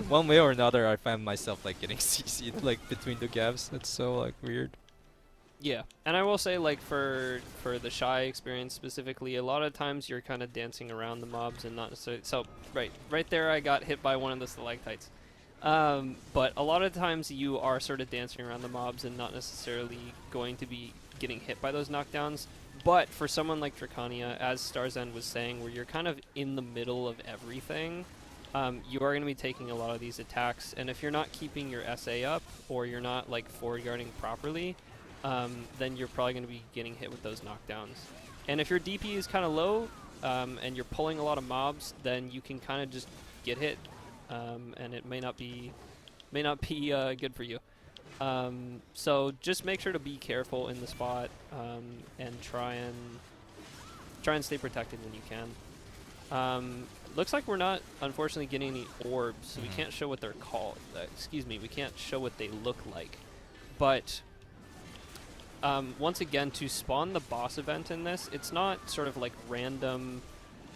one way or another, I find myself like getting CC'd like between the gaps. It's so like weird. Yeah, and I will say, like, for the shy experience specifically, a lot of times you're kind of dancing around the mobs and not necessarily. So right there, I got hit by one of the stalactites. But a lot of times you are sort of dancing around the mobs and not necessarily going to be getting hit by those knockdowns. But for someone like Drakania, as StarsEnd was saying, where you're kind of in the middle of everything, you are going to be taking a lot of these attacks. And if you're not keeping your SA up, or you're not like forward guarding properly, then you're probably going to be getting hit with those knockdowns. And if your DP is kind of low, and you're pulling a lot of mobs, then you can kind of just get hit, and it may not be good for you. So just make sure to be careful in the spot, and try and stay protected when you can. Looks like we're not, unfortunately, getting any orbs, so we can't show what they're called. We can't show what they look like. But once again, to spawn the boss event in this, it's not sort of like random,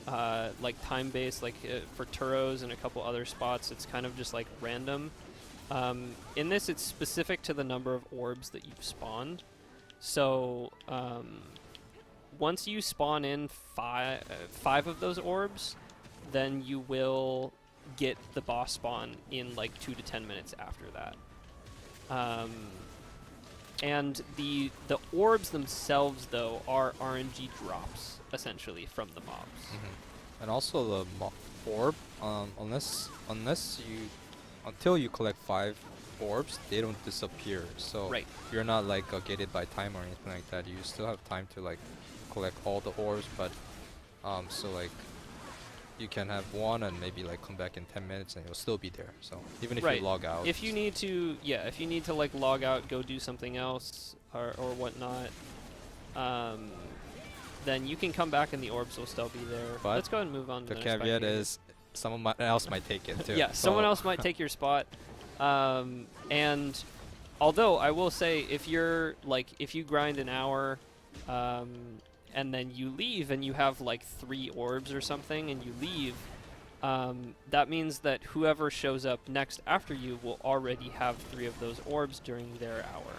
like time-based, like for Turos and a couple other spots. It's kind of just like random. In this, it's specific to the number of orbs that you've spawned. So once you spawn in five of those orbs, then you will get the boss spawn in like 2 to 10 minutes after that. And the orbs themselves, though, are RNG drops, essentially, from the mobs. And also the orb, until you collect 5 orbs, they don't disappear. So you're not like gated by time or anything like that. You still have time to like collect all the orbs, but so like you can have one and maybe like come back in 10 minutes and you'll still be there. So even if you log out, if you need to like log out, go do something else or whatnot, then you can come back and the orbs will still be there. But let's go ahead and move on to the the next caveat pack. is someone else might take it too. Yeah, so someone else might take your spot. And although I will say, if you grind an hour, and then you leave and you have like 3 orbs or something and you leave, that means that whoever shows up next after you will already have 3 of those orbs during their hour.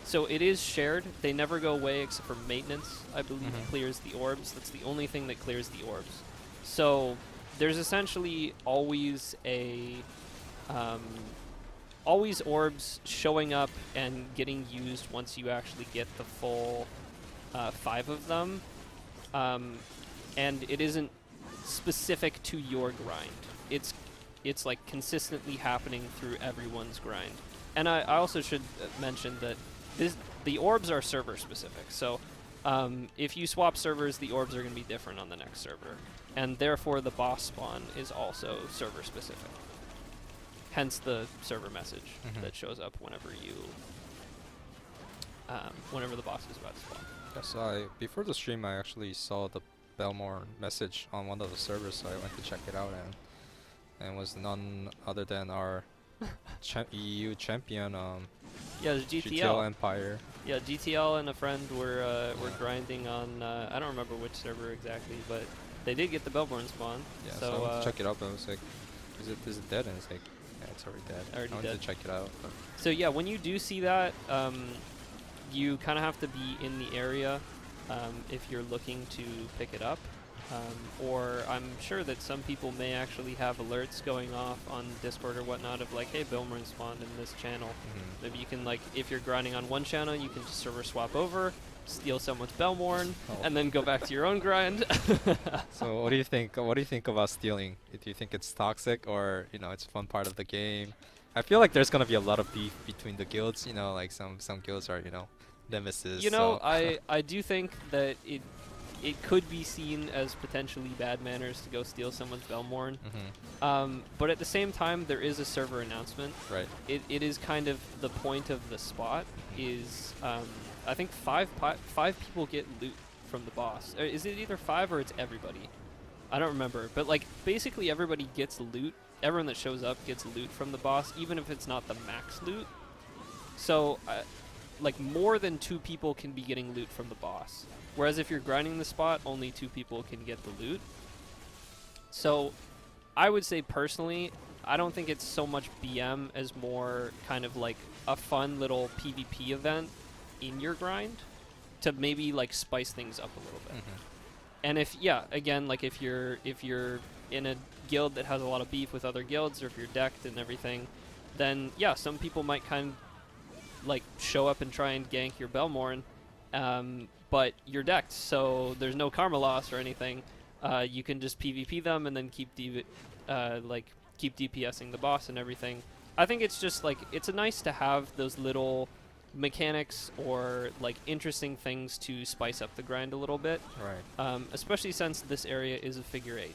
So it is shared. They never go away except for maintenance, I believe, clears the orbs. That's the only thing that clears the orbs. So there's essentially always always orbs showing up and getting used once you actually get the full 5 of them, and it isn't specific to your grind. It's like consistently happening through everyone's grind. And I also should mention that the orbs are server specific. So if you swap servers, the orbs are going to be different on the next server, and therefore the boss spawn is also server specific. Hence the server message that shows up whenever whenever the boss is about to spawn. So before the stream, I actually saw the Belmore message on one of the servers, so I went to check it out, and and was none other than our EU champion, Yeah, it's GTL. GTL Empire. Yeah, GTL and a friend were grinding on I don't remember which server exactly, but they did get the Bellborn spawn. Yeah, so I went to check it out, but I was like, is it dead? And it's like, yeah, it's already dead. Already I went dead. to check it out. But So yeah, when you do see that, you kind of have to be in the area if you're looking to pick it up. Or I'm sure that some people may actually have alerts going off on Discord or whatnot of like, hey, Billmorn spawned in this channel. Maybe you can, like, if you're grinding on one channel, you can just server swap over, steal someone's Bellmorn, and then go back to your own grind. So what do you think? What do you think about stealing? Do you think it's toxic, or it's a fun part of the game? I feel like there's gonna be a lot of beef between the guilds. Like some guilds are nemesis. So I do think that it could be seen as potentially bad manners to go steal someone's Bellmorn. But at the same time, there is a server announcement. Right. It is kind of the point of the spot is I think five people get loot from the boss. Is it either 5 or it's everybody? I don't remember. But like basically everybody gets loot. Everyone that shows up gets loot from the boss, even if it's not the max loot. So like more than 2 people can be getting loot from the boss. Whereas if you're grinding the spot, only 2 people can get the loot. So I would say personally, I don't think it's so much BM as more kind of like a fun little PvP event in your grind to maybe like spice things up a little bit. And if again, like if you're in a guild that has a lot of beef with other guilds, or if you're decked and everything, then yeah, some people might kind of like show up and try and gank your Bellmorn. But you're decked, so there's no karma loss or anything. You can just PvP them and then keep keep DPSing the boss and everything. I think it's just like it's nice to have those little mechanics or like interesting things to spice up the grind a little bit. Right. Especially since this area is a figure 8.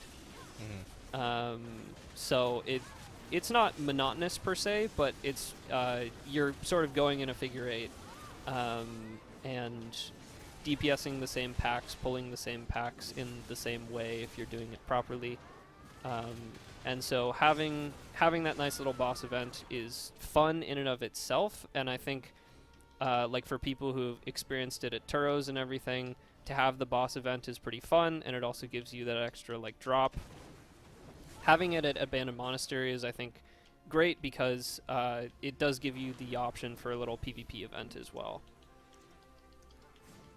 So it's not monotonous per se, but it's you're sort of going in a figure 8. And DPSing the same packs, pulling the same packs in the same way if you're doing it properly. And so having that nice little boss event is fun in and of itself, and I think like for people who've experienced it at Turos and everything, to have the boss event is pretty fun, and it also gives you that extra like drop. Having it at Abandoned Monastery is, I think, great because it does give you the option for a little PvP event as well.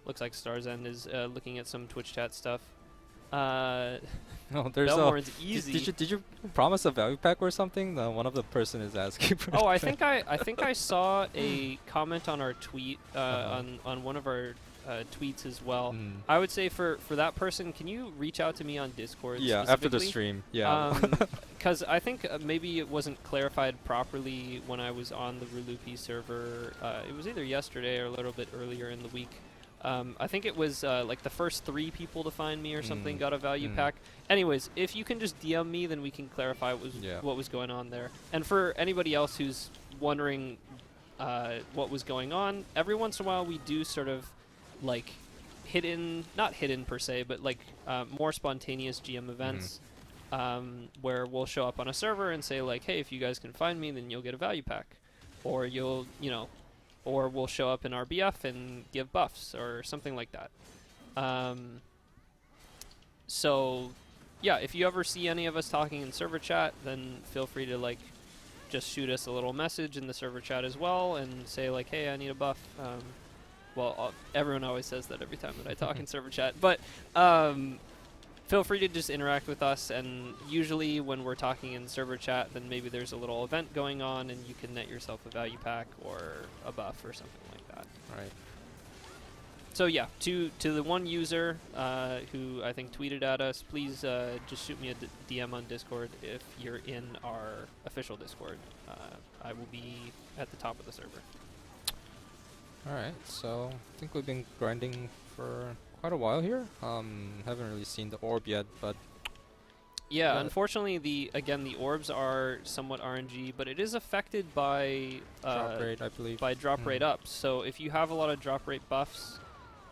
Looks like StarsEnd is looking at some Twitch chat stuff. No, there's Bellmorn's easy. Did you promise a value pack or something? One of the person is asking for. Oh, I think I saw a comment on our tweet on one of our tweets as well. I would say for that person, can you reach out to me on Discord? Yeah, after the stream. Yeah. Because I think maybe it wasn't clarified properly when I was on the Rulupi server. It was either yesterday or a little bit earlier in the week. I think it was like the first 3 people to find me or something got a value pack. Anyways, if you can just DM me, then we can clarify what was going on there. And for anybody else who's wondering what was going on, every once in a while we do sort of like not hidden per se, but like more spontaneous GM events where we'll show up on a server and say like, hey, if you guys can find me, then you'll get a value pack. Or you'll, or we'll show up in RBF and give buffs or something like that. So, yeah, if you ever see any of us talking in server chat, then feel free to like just shoot us a little message in the server chat as well and say like, hey, I need a buff. Well, everyone always says that every time that I talk in server chat, but feel free to just interact with us, and usually when we're talking in server chat, then maybe there's a little event going on and you can net yourself a value pack or a buff or something like that. Right. So yeah, to the one user who I think tweeted at us, please just shoot me a DM on Discord if you're in our official Discord. I will be at the top of the server. Alright, so I think we've been grinding for quite a while here. Haven't really seen the orb yet, but yeah, unfortunately the orbs are somewhat RNG, but it is affected by drop rate, I believe. By drop rate up. So if you have a lot of drop rate buffs,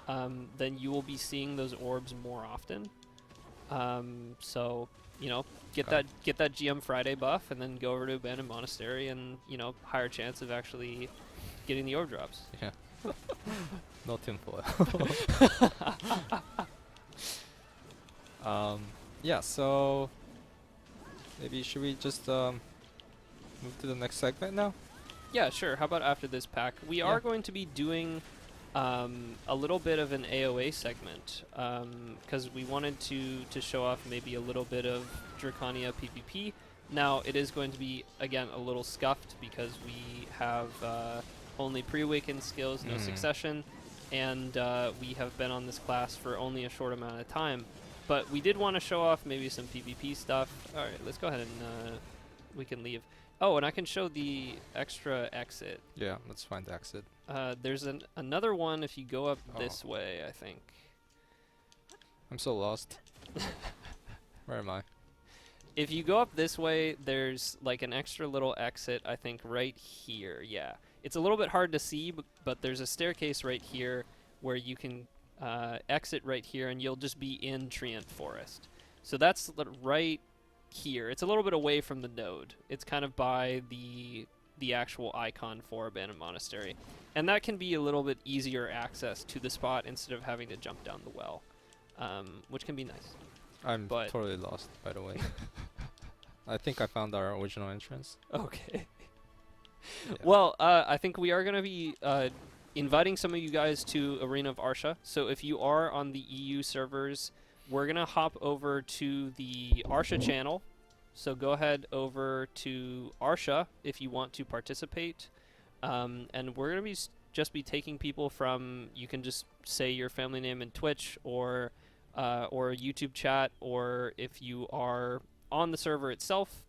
then you will be seeing those orbs more often. So get Okay. that GM Friday buff, and then go over to Abandoned Monastery, and higher chance of actually getting the orb drops. Yeah. No tinfoil. Yeah. So maybe should we just move to the next segment now? Yeah, sure. How about after this pack? We Yeah. are going to be doing a little bit of an AOA segment because we wanted to show off maybe a little bit of Drakania PvP. Now, it is going to be, again, a little scuffed because we have only pre-awakened skills, no succession, and we have been on this class for only a short amount of time. But we did want to show off maybe some PvP stuff. All right, let's go ahead and we can leave. Oh, and I can show the extra exit. Yeah. Let's find the exit. There's another one if you go up this way, I think. I'm so lost. Where am I? If you go up this way, there's like an extra little exit, I think, right here. Yeah. It's a little bit hard to see, but there's a staircase right here where you can exit right here, and you'll just be in Treant Forest. So that's right here. It's a little bit away from the node. It's kind of by the actual icon for Abandoned Monastery. And that can be a little bit easier access to the spot instead of having to jump down the well, which can be nice. I'm But- totally lost, by the way. I think I found our original entrance. Okay. Yeah. Well, I think we are going to be inviting some of you guys to Arena of Arsha. So if you are on the EU servers, we're going to hop over to the Arsha channel. So go ahead over to Arsha if you want to participate. And we're going to just be taking people from, you can just say your family name in Twitch or YouTube chat, or if you are on the server itself,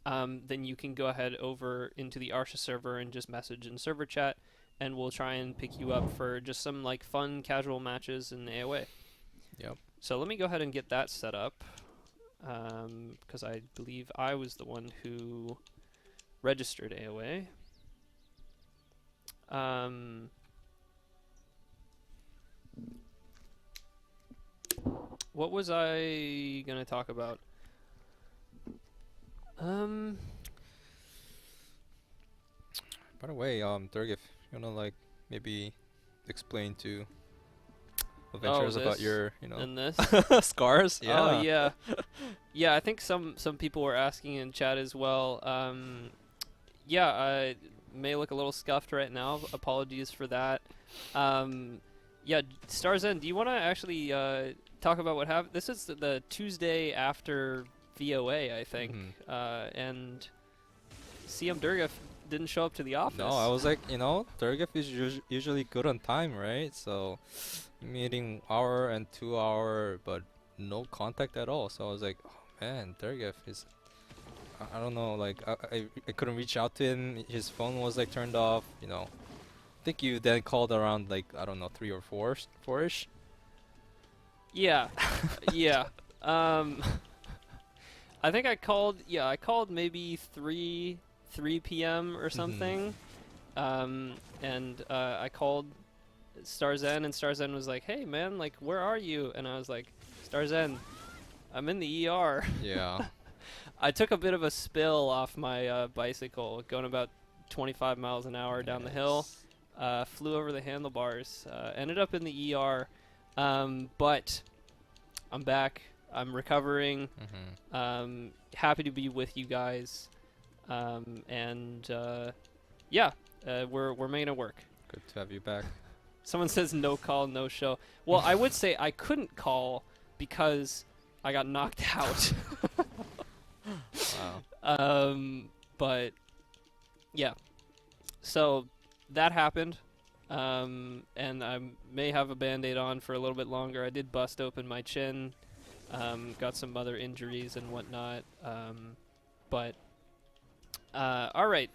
then you can go ahead over into the Arsha server and just message in server chat, and we'll try and pick you up for just some like fun casual matches in AOA. Yep. So let me go ahead and get that set up, because I believe I was the one who registered AOA. What was I gonna talk about? By the way, Durgeff, you wanna like maybe explain to adventurers about this your, And this? scars? Yeah. Oh yeah, yeah. I think some people were asking in chat as well. Yeah, I may look a little scuffed right now. Apologies for that. Yeah, StarsEnd, do you want to actually talk about what happened? This is the Tuesday after VOA, I think, and CM Durgeff didn't show up to the office. No, I was like, Durgeff is usually good on time, right? So meeting hour and 2 hour, but no contact at all. So I was like, oh man, Durgeff is, I don't know, like I couldn't reach out to him. His phone was like turned off, I think you then called around like, I don't know, 3 or 4-ish. Yeah, yeah. I think I called. Yeah, I called maybe 3 p.m. or something. And I called StarsEnd, and StarsEnd was like, "Hey man, like where are you?" And I was like, "StarsEnd, I'm in the ER." Yeah. I took a bit of a spill off my bicycle, going about 25 miles an hour down the hill. Flew over the handlebars. Ended up in the ER. But I'm back. I'm recovering. Happy to be with you guys. And yeah, we're making it work. Good to have you back. Someone says no call, no show. Well, I would say I couldn't call because I got knocked out. Wow. But yeah, so that happened. And I may have a band-aid on for a little bit longer. I did bust open my chin, got some other injuries and whatnot. But all right,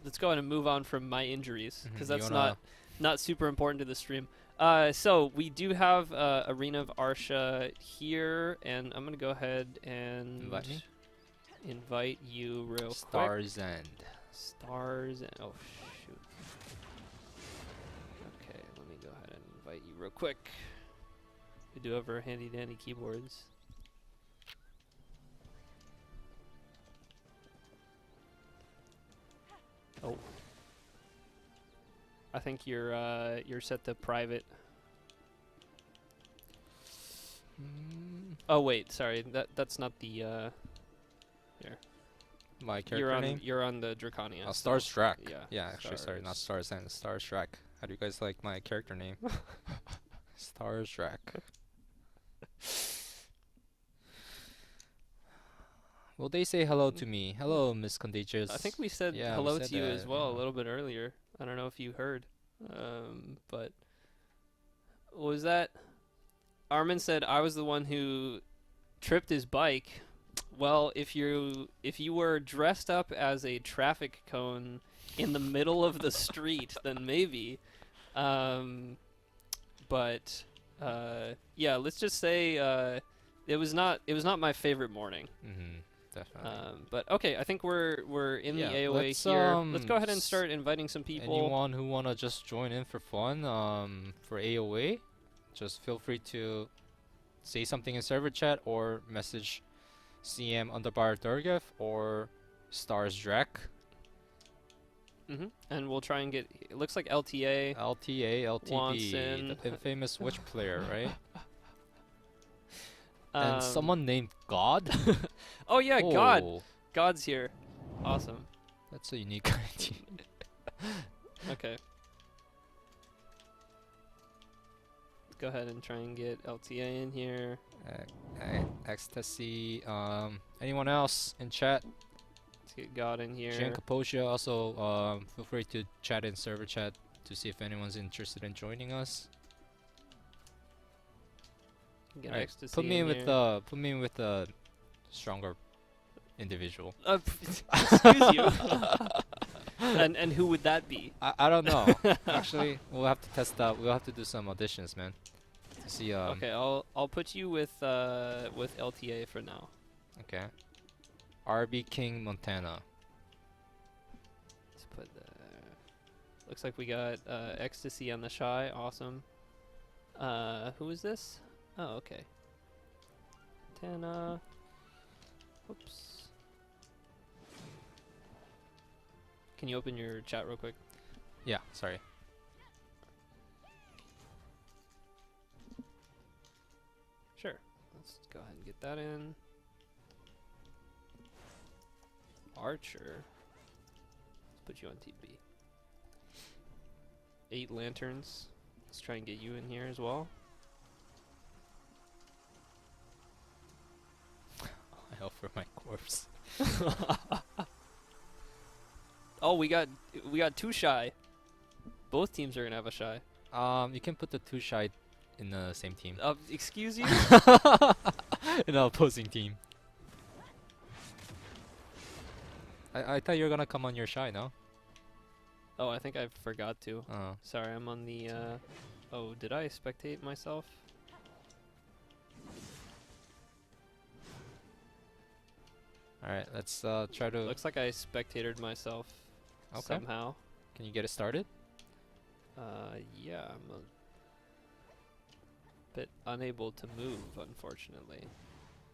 let's go ahead and move on from my injuries, because that's not super important to the stream. So we do have Arena of Arsha here, and I'm gonna go ahead and invite you real quick. StarsEnd. StarsEnd. Oh shoot. Okay, let me go ahead and invite you real quick. We do have our handy dandy keyboards. Oh. I think you're set to private. Oh wait, sorry. That's not the here. My character name? You're on the Drakania. StarsEnd. Yeah. Yeah, actually, sorry, not StarsEnd. StarsEnd. How do you guys like my character name? StarsEnd. Will they say hello to me? Hello, Miss Contagious. I think we said Yeah, we hello said to you as that, well a yeah. little bit earlier. I don't know if you heard. But what was that? Armin said I was the one who tripped his bike. Well, if you were dressed up as a traffic cone in the middle of the street, then maybe. But yeah, let's just say it was not my favorite morning. Definitely. But okay, I think we're in Yeah, the AOA let's, here. Let's go ahead and start inviting some people. Anyone who wanna just join in for fun, for AOA, just feel free to say something in server chat or message CM_Durgeff or StarsEnd. And we'll try and get. It looks like LTA. wants LTB, in. the infamous witch player, right? And someone named God. Oh yeah, Oh, God's here. Awesome. that's a unique ID. Okay. Let's go ahead and try and get LTA in here. Ecstasy. Anyone else in chat? Let's get God in here. Jan Kaposia, also feel free to chat in server chat to see if anyone's interested in joining us. Get Alright, Ecstasy put me in in here. put me in with a stronger individual. Excuse you. And who would that be? I don't know. Actually, we'll have to test out. We'll have to do some auditions, man, to see. Okay, I'll put you with LTA for now. Okay. RB King Montana. Let's put looks like we got Ecstasy on the Shy. Awesome. Who is this? Oh, okay. Montana. Oops. Can you open your chat real quick? Yeah. Sorry. Sure. Let's go ahead and get that in. Archer. Let's put you on TB. 8 lanterns. Let's try and get you in here as well. I offer my corpse. Oh, we got 2 Shy. Both teams are gonna have a Shy. You can put the 2 Shy in the same team. Excuse you? In the opposing team. I thought you were gonna come on your Shy, no? Oh, I think I forgot to. Oh. Sorry, I'm on the. Oh, did I spectate myself? Alright, let's try to. Looks like I spectated myself somehow. Can you get it started? Yeah, I'm a bit unable to move, unfortunately.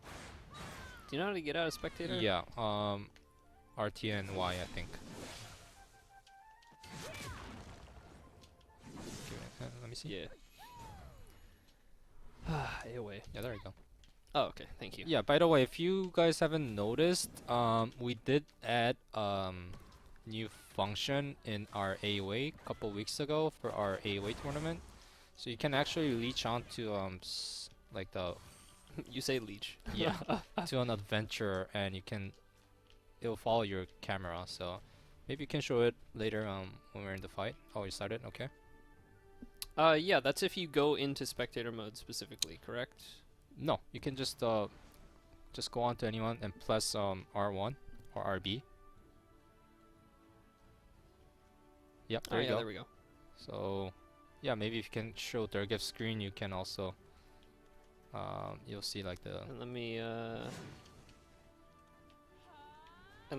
Do you know how to get out of spectator? Yeah. RTN Y, I think. Let me see. Yeah. AOA. Yeah, there you go. Oh, okay. Thank you. Yeah, by the way, if you guys haven't noticed, we did add new function in our AOA a couple weeks ago for our AOA tournament. So you can actually reach on to like the You say leech. yeah to an adventure, and it'll follow your camera. So maybe you can show it later when we're in the fight. Oh, you started? Okay. Yeah, that's if you go into spectator mode specifically, correct? No, you can just go on to anyone and press R1 or RB. Yep, there you go. There we go. So, yeah, maybe if you can show Durgeff's screen, you can also you'll see like the. And let me. And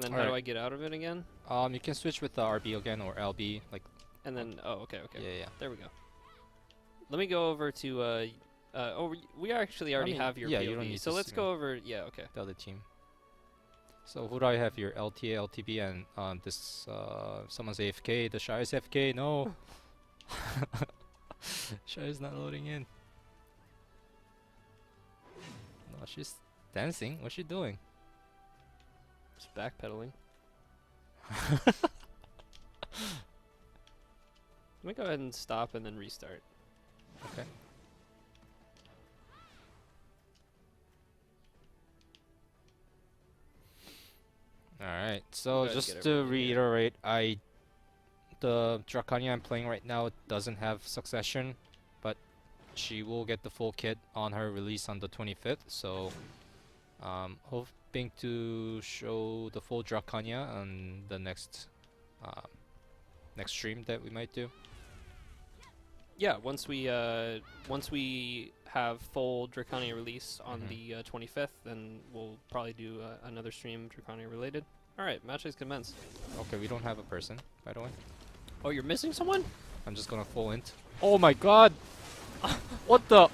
then how Alright. do I get out of it again? You can switch with the RB again or LB, like. And then okay. Yeah. There we go. Let me go over to we actually already mean, have your yeah, POV, you don't need so to let's see go over. Yeah, okay. The other team. So who do I have here? LTA, LTB, and this someone's AFK. The Shy is AFK. No. Shy is not loading in. No, she's dancing. What's she doing? Just backpedaling. Let me go ahead and stop and then restart. Okay. Alright, so Gotta just get to everyone in here. reiterate, the Drakania I'm playing right now doesn't have succession, but she will get the full kit on her release on the 25th, so hoping to show the full Drakania on the next stream that we might do. Yeah, once we have full Drakania release on the 25th, then we'll probably do another stream Drakania related. All right, match is commenced. Okay, we don't have a person, by the way. Oh, you're missing someone? I'm just gonna full int. Oh my god! What the?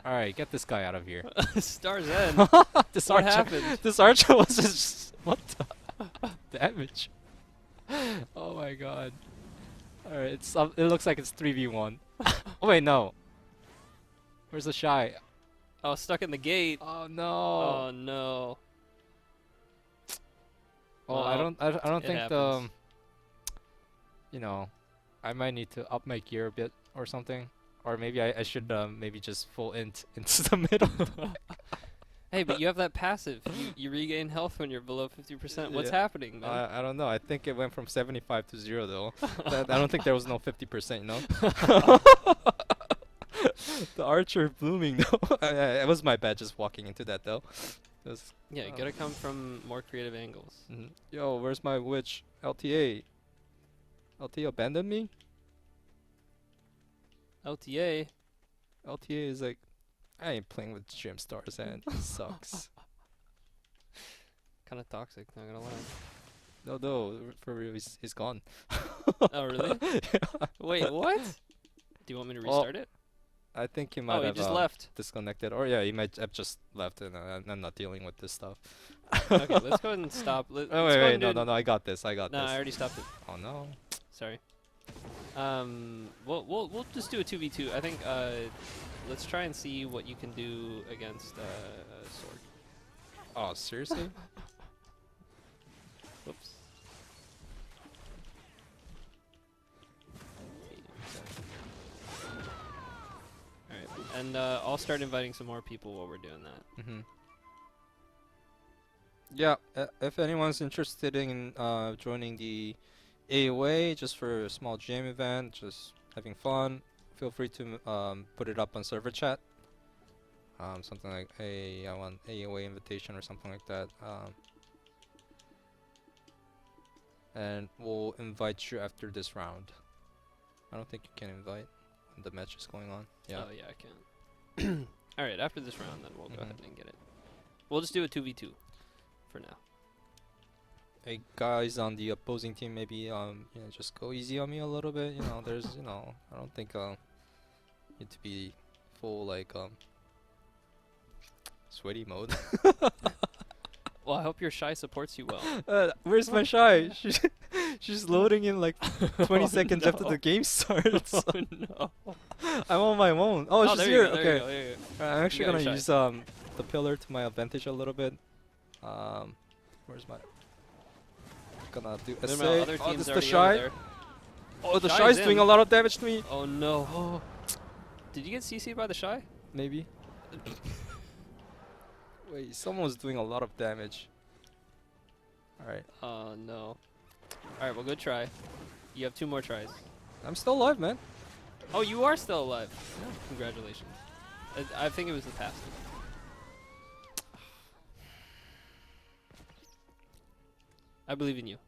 Alright, get this guy out of here. StarsEnd. This What archer, happened? this archer was just what the damage? Oh my god! Alright, it looks like it's 3v1. Oh wait, no. Where's the Shy? Oh, stuck in the gate. Oh no! Oh no. Oh, I Well, don't it think happens. you know, I might need to up my gear a bit or something, or maybe I should maybe just full int into the middle. Hey, but you have that passive. You regain health when you're below 50%. What's Yeah. happening, man? I don't know. I think it went from 75 to 0 though. I don't think there was no 50%, you know? The archer blooming though. It was my bad just walking into that though. It was, Yeah, you gotta come from more creative angles. Yo, where's my witch? LTA. LTA abandoned me? LTA. LTA is like, I ain't playing with Gym StarsEnd. It sucks. Kind of toxic, not gonna lie. No, for real, he's gone. Oh, really? Yeah. Wait, what? Do you want me to restart it? I think he might Oh, he have just left. disconnected, or yeah, he might have just left, and I'm not dealing with this stuff. Okay, let's go ahead and stop. Oh Let's wait, go wait, ahead and no, do no, I got this. No, I already stopped it. Oh no. Sorry. We'll just do a 2v2. I think let's try and see what you can do against Sword. Oh seriously? Whoops. Alright, and I'll start inviting some more people while we're doing that. Yeah, if anyone's interested in joining the AOA just for a small gym event, just having fun, feel free to put it up on server chat. Something like, hey, I want AOA invitation or something like that. And we'll invite you after this round. I don't think you can invite when the match is going on. Yeah. Oh yeah, I can. Alright, after this round then we'll go ahead and get it. We'll just do a 2v2 for now. Hey guys on the opposing team, maybe you know, just go easy on me a little bit. You know, there's I don't think need to be full like sweaty mode. Well, I hope your Shy supports you well. Where's my Shy? She's loading in like 20 Oh, seconds after no. the game starts. Oh no. I'm on my own. Oh, she's there here. you go, there Okay. you go, there you go. I'm actually got gonna your use the pillar to my advantage a little bit. Where's my? Gonna do Then my essay. other Oh, team's this is the already over Shy. there. Oh, the Shy's Shy's doing in. a lot of damage to me. Oh no. Did you get CC'd by the Shy? Maybe. Wait, someone's doing a lot of damage. Alright. Oh no. Alright, well good try. You have 2 more tries. I'm still alive, man. Oh, you are still alive. Congratulations. I think it was the past. I believe in you.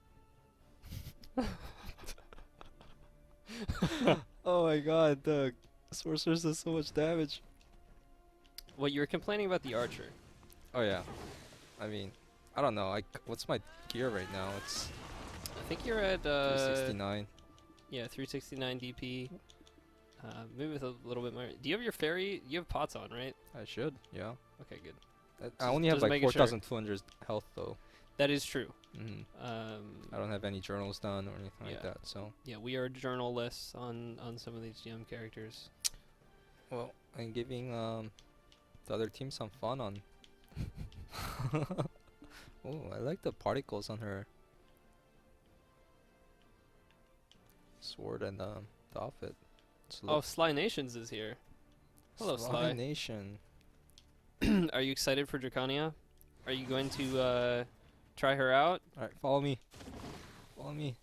Oh my god, the sorceress does so much damage. Well, you were complaining about the archer. Oh yeah. I mean, I don't know. What's my gear right now? It's I think you're at 369. yeah, 369 DP. Maybe with a little bit more. Do you have your fairy? You have pots on, right? I should, yeah. Okay, good. I only have Just like making sure. 4,200 health though. That is true. I don't have any journals done or anything like that. So Yeah, we are journalists on some of these GM characters. well, I'm giving the other team some fun on. Oh, I like the particles on her sword and the outfit. Oh, Sly Nations is here. Hello, Sly. Nation. Are you excited for Drakania? Are you going to try her out? Alright, follow me. Follow me.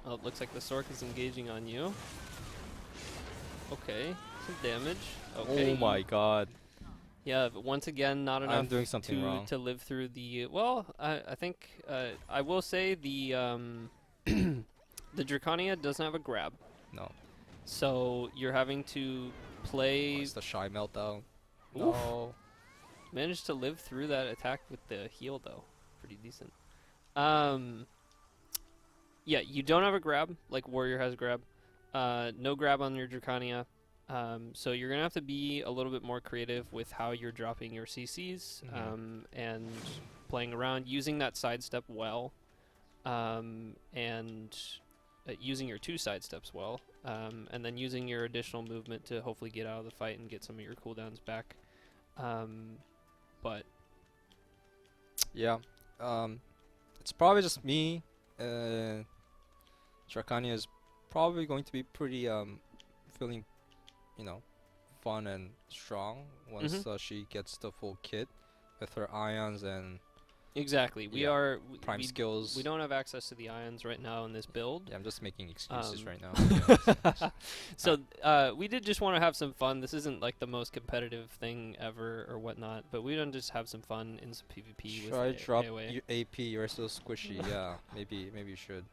Oh, it looks like the Sork is engaging on you. Okay, some damage. Okay. Oh my god. Yeah, but once again, not enough I'm doing something wrong. to live through the. Well, I think I will say the the Drakania doesn't have a grab, No. so you're having to play. It's the shy meltdown. Oof. No. Managed to live through that attack with the heal though, pretty decent. Yeah, you don't have a grab like Warrior has grab. No grab on your Drakania. So you're gonna have to be a little bit more creative with how you're dropping your CCs and playing around, using that sidestep well, and using your 2 sidesteps well, and then using your additional movement to hopefully get out of the fight and get some of your cooldowns back. But Yeah. It's probably just me. Drakania is probably going to be pretty feeling, you know, fun and strong once she gets the full kit with her ions and exactly, we Yeah. are prime skills. We don't have access to the ions right now in this build. Yeah, I'm just making excuses right now. So we did just want to have some fun. This isn't like the most competitive thing ever or whatnot, but we don't just have some fun in some PvP Should with I drop AoE. AP? You're so squishy. Yeah, maybe you should.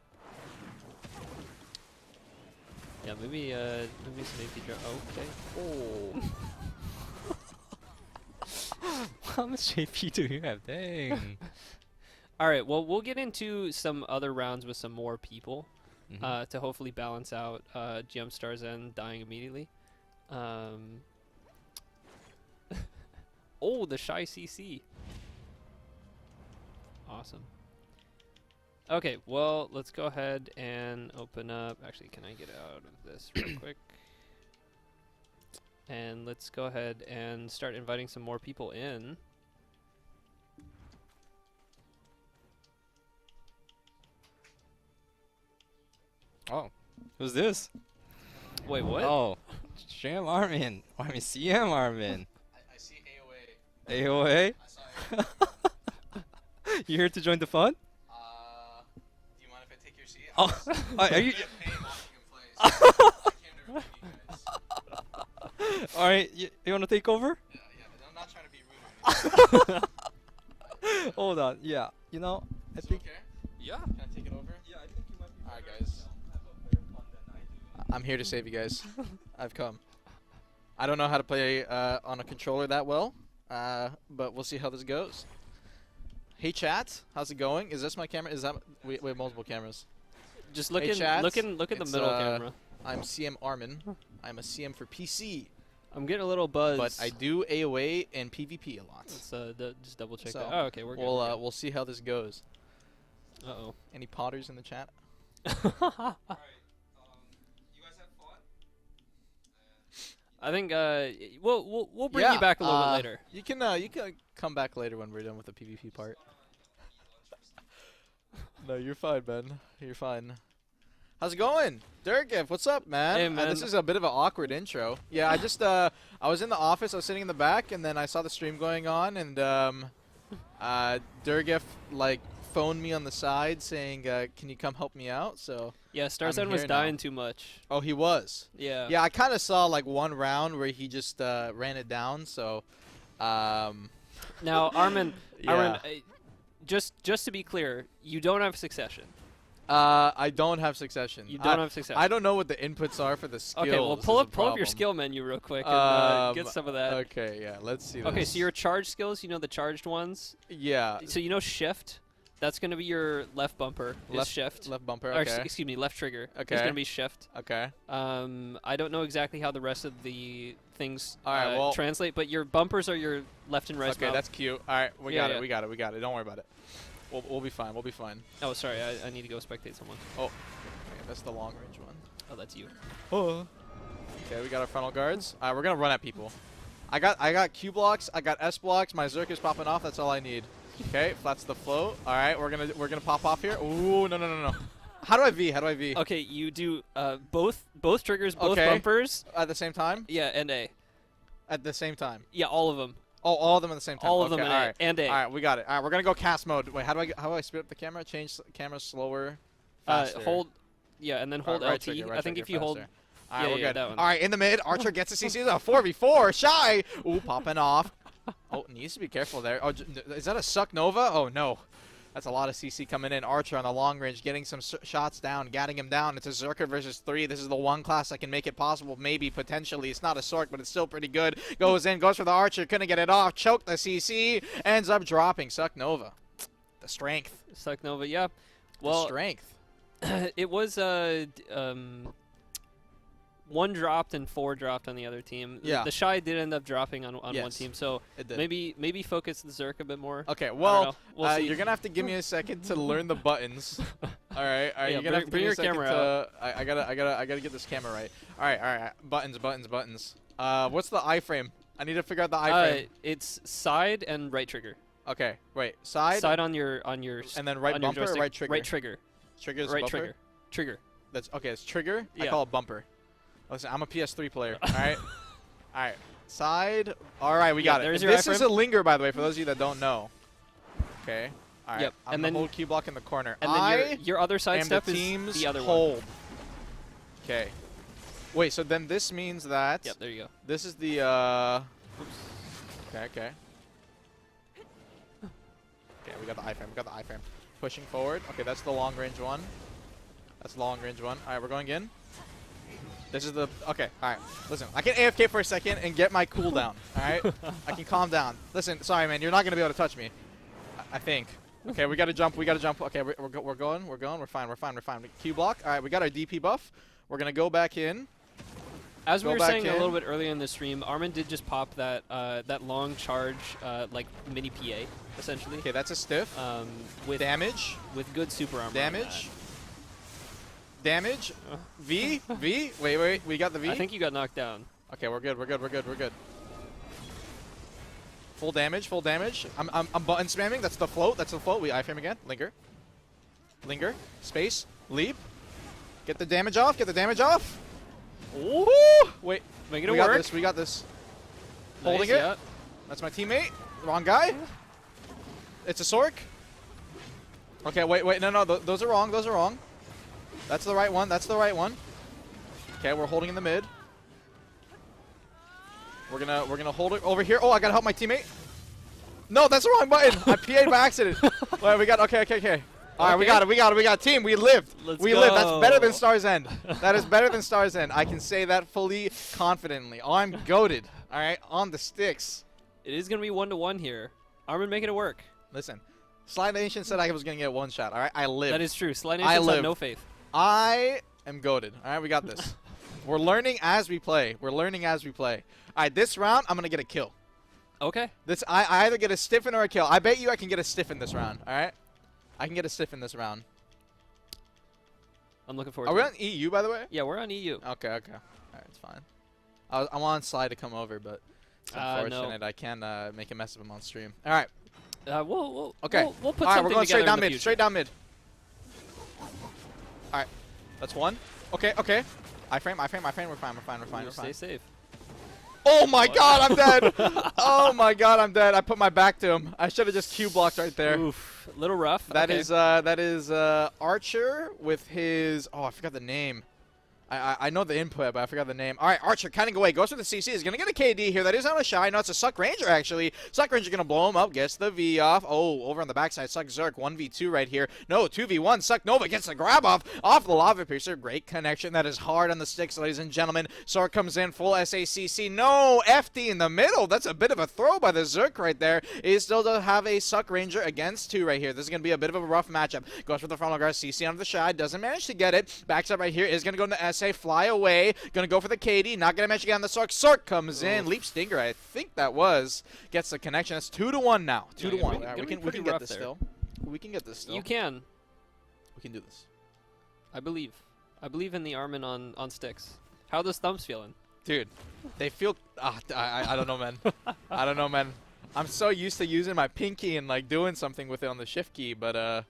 Yeah, maybe some AP drop. Okay. Oh. How much AP do you have? Dang. All right. Well, we'll get into some other rounds with some more people to hopefully balance out GM StarsEnd dying immediately. Oh, the shy CC. Awesome. Okay, well, let's go ahead and open up. Actually, can I get out of this real quick? And let's go ahead and start inviting some more people in. Oh, who's this? Wait, what? Oh, Jam Armin. I mean CM Armin. I see AOA. AOA. I saw AOA. You here to join the fun? Do you mind if I take your seat? Oh, are you? Campaign taking place. I came to review you guys. All right, you wanna take over? Yeah, but I'm not trying to be rude or anything. Hold on. Yeah, you know, I Is it think. okay? Yeah. Can I take it over? Yeah, I think you might be. Alright, guys. Have a better fun than I do. I'm here to save you guys. I've come. I don't know how to play on a controller that well, but we'll see how this goes. Hey chat, how's it going? Is this my camera? Is that we have multiple cameras? Just look Hey, in, chat. look at the It's, middle camera. I'm CM Armin. I'm a CM for PC, I'm getting a little buzz. but I do AOA and PvP a lot. Let's just double check So, that. Oh, okay, we're good. We'll see how this goes. Uh-oh. Any Potters in the chat? Alright, you guys have fun? I think we'll bring you back a little bit later. You can come back later when we're done with the PvP part. No, you're fine, man. You're fine. How's it going? Durgeff, what's up, man? Hey, man. This is a bit of an awkward intro. Yeah, I just I was in the office, I was sitting in the back, and then I saw the stream going on, and Durgeff like phoned me on the side saying, "Can you come help me out?" So Yeah, StarsEnd was here now. dying too much. oh, he was. Yeah. Yeah, I kind of saw like one round where he just ran it down. So, Now, Armin, Yeah. just to be clear, you don't have succession. I don't have succession. You don't have succession. I don't know what the inputs are for the skills. Okay, well, is pull the up your problem. skill menu real quick and get some of that. Okay, yeah, let's see. Okay, this. so your charge skills, you know the charged ones. Yeah. So you know shift. That's going to be your left bumper. Is shift. Left bumper. Or, Okay. excuse me, left trigger. Okay. It's going to be shift. Okay. I don't know exactly how the rest of the things All right, well, translate, but your bumpers are your left and right. Okay, that's cute. All right, we Yeah, got it. yeah. We got it. We got it. Don't worry about it. We'll be fine. We'll be fine. Oh, sorry. I need to go spectate someone. Oh, okay, that's the long range one. Oh, that's you. Oh. Okay, we got our frontal guards. We're gonna run at people. I got Q blocks. I got S blocks. My Zerk is popping off. That's all I need. Okay, that's the flow. All right, we're gonna pop off here. Ooh, no. How do I V? How do I V? Okay, you do both triggers, both Okay. bumpers. At the same time? Yeah, and A. At the same time. Yeah, all of them. Oh, all of them at the same time. All of okay, them in all A. right. And A. All right, we got it. All right, we're gonna go cast mode. Wait, how do I speed up the camera? Change camera slower, faster. Hold. Yeah, and then hold right LT. trigger, right I think trigger, if you hold. faster. All right, we're yeah, good. that one. All right, in the mid, Archer gets a CC. 4v4. Shy. Ooh, popping off. Oh, needs to be careful there. Oh, is that a Suck Nova? Oh no. That's a lot of CC coming in. Archer on the long range, getting some shots down, gatting him down. It's a Zerker versus 3. This is the one class that can make it possible, maybe, potentially. It's not a Sork, but it's still pretty good. Goes in, goes for the Archer, couldn't get it off. Choke the CC, ends up dropping. Suck Nova. The strength. Suck Nova, yeah. The Well, strength. it was 1 dropped and 4 dropped on the other team. Yeah. The Shy did end up dropping on one Yes, team, so it did. maybe focus the Zerk a bit more. Okay, I don't well, know. We'll see. you're gonna have to give me a second to learn the buttons. All right. Yeah, You're gonna have to bring give me your a second camera to. I gotta get this camera right. All right. Buttons. What's the iframe? I need to figure out the iframe. It's side and right trigger. Okay, wait. Side. Side on your And then right on your bumper or joystick. right trigger? Right trigger. Trigger is Right bumper? trigger. Trigger. That's okay. It's trigger. I Yeah. call it bumper. Listen, I'm a PS3 player. All right. All right. Side. All right, we got it. there's your This is iframe. a linger, by the way, for those of you that don't know. Okay. All right. Yep, I'm and gonna then- hold Q block in the corner. And then your other side am step the is team's the other one. hold. Okay. Wait, so then this means that Yep, there you go. this is the Okay. Okay, we got the iframe. Pushing forward. Okay, that's the long range one. All right, we're going in. This is the okay. All right, listen. I can AFK for a second and get my cooldown. All right, I can calm down. Listen, sorry, man. You're not gonna be able to touch me. I think. Okay, we gotta jump. Okay, we're going. We're fine. Q block. All right, we got our DP buff. We're gonna go back in. As we Go were back saying a in. little bit earlier in the stream, Armin did just pop that that long charge like mini PA essentially. Okay, that's a stiff. With Damage. with good super armor. on Damage. Damage. V. Wait. We got the V. that. I think you got knocked down. Okay, we're good. Full damage. I'm button spamming. That's the float. We iframe again. Linger. Space. Leap. Get the damage off. Ooh! Wait. Make it We work. got this. Nice, Holding it. yeah. That's my teammate. Wrong guy. It's a Sork. Okay, wait. No. Those are wrong. That's the right one. Okay, we're holding in the mid. We're gonna hold it over here. Oh, I gotta help my teammate. No, that's the wrong button. I PA'd by accident. Wait, we got okay. All right, we got it. Team, we lived. Let's we lived. That's better than go. StarsEnd. That is better than StarsEnd. I can say that fully confidently. I'm goated. All right, on the sticks. It is gonna be 1-1 here. Armin making it work. Listen, Slide Nation said I was gonna get one shot. All right, I lived. That is true. Slide I Nations have live. no faith. I am goated. All right, we got this. We're learning as we play. All right, this round, I'm going to get a kill. Okay. I either get a stiffen or a kill. I bet you I can get a stiffen this round, all right? I can get a stiffen this round. I'm looking forward Are to we it. on EU, by the way? Yeah, we're on EU. Okay. All right, it's fine. I want Slide to come over, but it's No. unfortunate. I can't make a mess of him on stream. All right. Okay. We'll put All right, something we're going together straight in down the mid. future. Straight down mid. All right. That's one. Okay. Iframe. We're fine. Stay safe. Oh my god, I'm dead! Oh my god, I'm dead. I put my back to him. I should have just Q blocked right there. Oof. Little rough. That okay. is Archer with his I forgot the name. I know the input, but I forgot the name. All right, Archer cutting away. Goes for the CC. Is going to get a KD here. That is not a shy. No, it's a Suck Ranger, actually. Suck Ranger going to blow him up. Gets the V off. Oh, over on the backside. Suck Zerk. 1v2 right here. No, 2v1. Suck Nova gets the grab off the Lava Piercer. Great connection. That is hard on the sticks, ladies and gentlemen. Sork comes in. Full SACC. No, FD in the middle. That's a bit of a throw by the Zerk right there. He still does have a Suck Ranger against 2 right here. This is going to be a bit of a rough matchup. Goes for the frontal guard. CC onto the shy. Doesn't manage to get it. Backs up right here. Is going to go into SA. Fly away. Gonna go for the KD. Not gonna manage to get on the Sark. Sark comes in. Leap Stinger, I think that was. Gets the connection. That's 2-1 now. 2-1. Right, we can get this still. We can get this still. You can. We can do this. I believe. I believe in the Armin on sticks. How are those thumbs feeling? Dude, they feel... I don't know, man. I don't know, man. I'm so used to using my pinky and like doing something with it on the shift key, but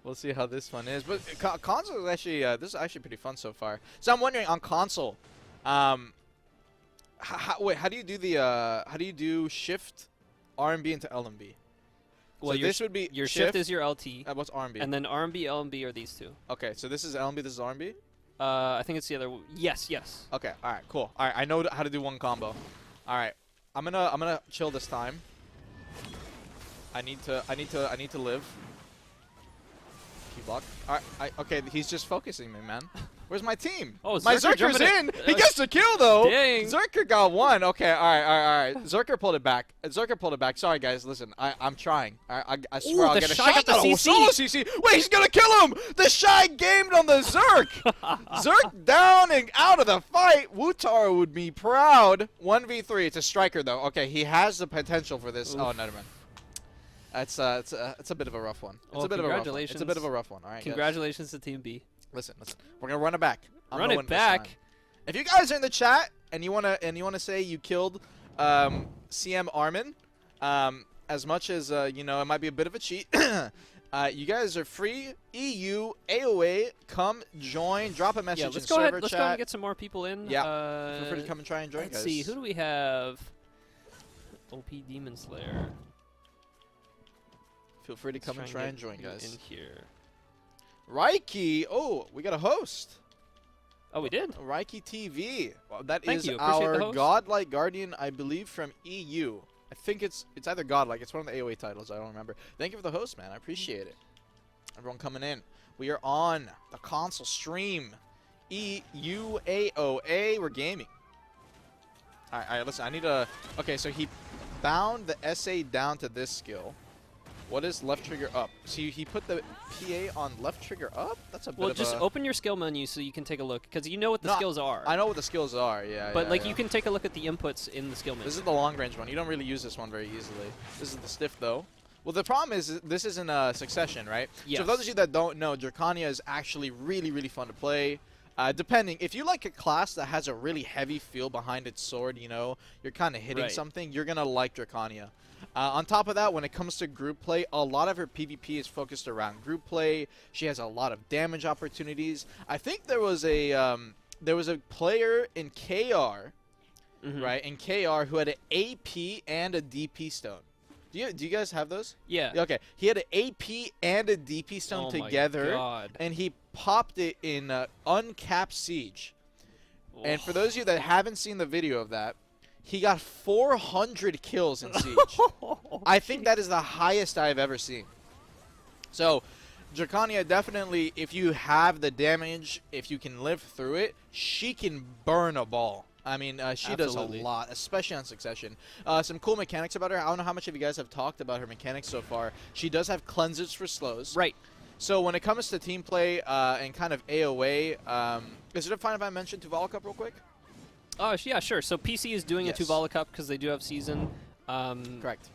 we'll see how this one is. But console is actually this is actually pretty fun so far. So I'm wondering on console, wait, how do you do the how do you do shift RMB into LMB? Well, so this would be your shift is your LT. What's RMB? And then RMB, LMB are these two. Okay, so this is LMB. This is RMB. I think it's the other. Yes. Okay. All right. Cool. All right. I know how to do one combo. All right. I'm gonna chill this time. I need to live. Key block. Alright, okay, he's just focusing me, man. Where's my team? Oh, my Zerker's in! He gets the kill, though! Dang. Zerker got 1. Okay, alright. Zerker pulled it back. Sorry, guys, listen. I'm trying. I swear I'll get a shot. CC. Solo CC! Wait, he's gonna kill him! The Shy gamed on the Zerk! Zerk down and out of the fight! Wutaro would be proud. 1v3. It's a striker, though. Okay, he has the potential for this. Oof. Oh, never mind. It's a bit of a rough one. It's a bit of a rough one. It's a bit of a rough one. All right. Congratulations to Team B. Listen. We're gonna run it back. Run it back. If you guys are in the chat and you wanna say you killed CM Armin, as much as you know it might be a bit of a cheat, you guys are free. EU AOA, come join. Drop a message in server chat. Let's go ahead and get some more people in. Yeah. Feel free to come and try and join. Let's see. Who do we have? OP Demon Slayer. Feel free to come and try and join, guys. In here. Reiki. Oh, we got a host. Oh, we did? Reiki TV. Well, that Thank is you. Appreciate the our host. Godlike Guardian, I believe, from EU. I think it's either Godlike. It's one of the AOA titles. I don't remember. Thank you for the host, man. I appreciate it. Everyone coming in. We are on the console stream. EU AOA. We're gaming. All right, listen. I need a... Okay, so he bound the SA down to this skill. What is left trigger up? See, he put the PA on left trigger up? That's a bit Well, of just a... open your skill menu so you can take a look, because you know what the skills are. I know what the skills are, yeah. But, like, you can take a look at the inputs in the skill menu. This is the long range one. You don't really use this one very easily. This is the stiff, though. Well, the problem is this isn't a succession, right? Yes. So for those of you that don't know, Drakania is actually really, really fun to play. Depending, if you like a class that has a really heavy feel behind its sword, you know, you're kind of hitting something, you're going to like Drakania. On top of that, when it comes to group play, a lot of her PvP is focused around group play. She has a lot of damage opportunities. I think there was a player in KR, right, in KR who had an AP and a DP stone. Do you guys have those? Yeah. Okay. He had an AP and a DP stone together, and he popped it in uncapped siege. Oh. And for those of you that haven't seen the video of that, he got 400 kills in siege. I think that is the highest I've ever seen. So, Drakania definitely, if you have the damage, if you can live through it, she can burn a ball. I mean, she does a lot, especially on Succession. Some cool mechanics about her. I don't know how much of you guys have talked about her mechanics so far. She does have cleansers for slows. Right. So when it comes to team play and kind of AOA, is it fine if I mention Tuvala Cup real quick? Yeah, sure. So PC is doing a Tuvala Cup because they do have season. Correct.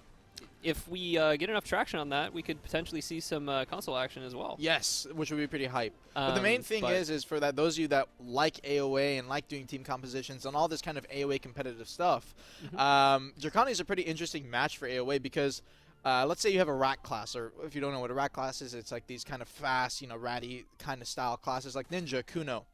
If we get enough traction on that, we could potentially see some console action as well. Yes, which would be pretty hype. But the main thing is for that those of you that like AOA and like doing team compositions and all this kind of AOA competitive stuff, Drakania is a pretty interesting match for AOA because let's say you have a rat class, or if you don't know what a rat class is, it's like these kind of fast, you know, ratty kind of style classes like Ninja, Kuno.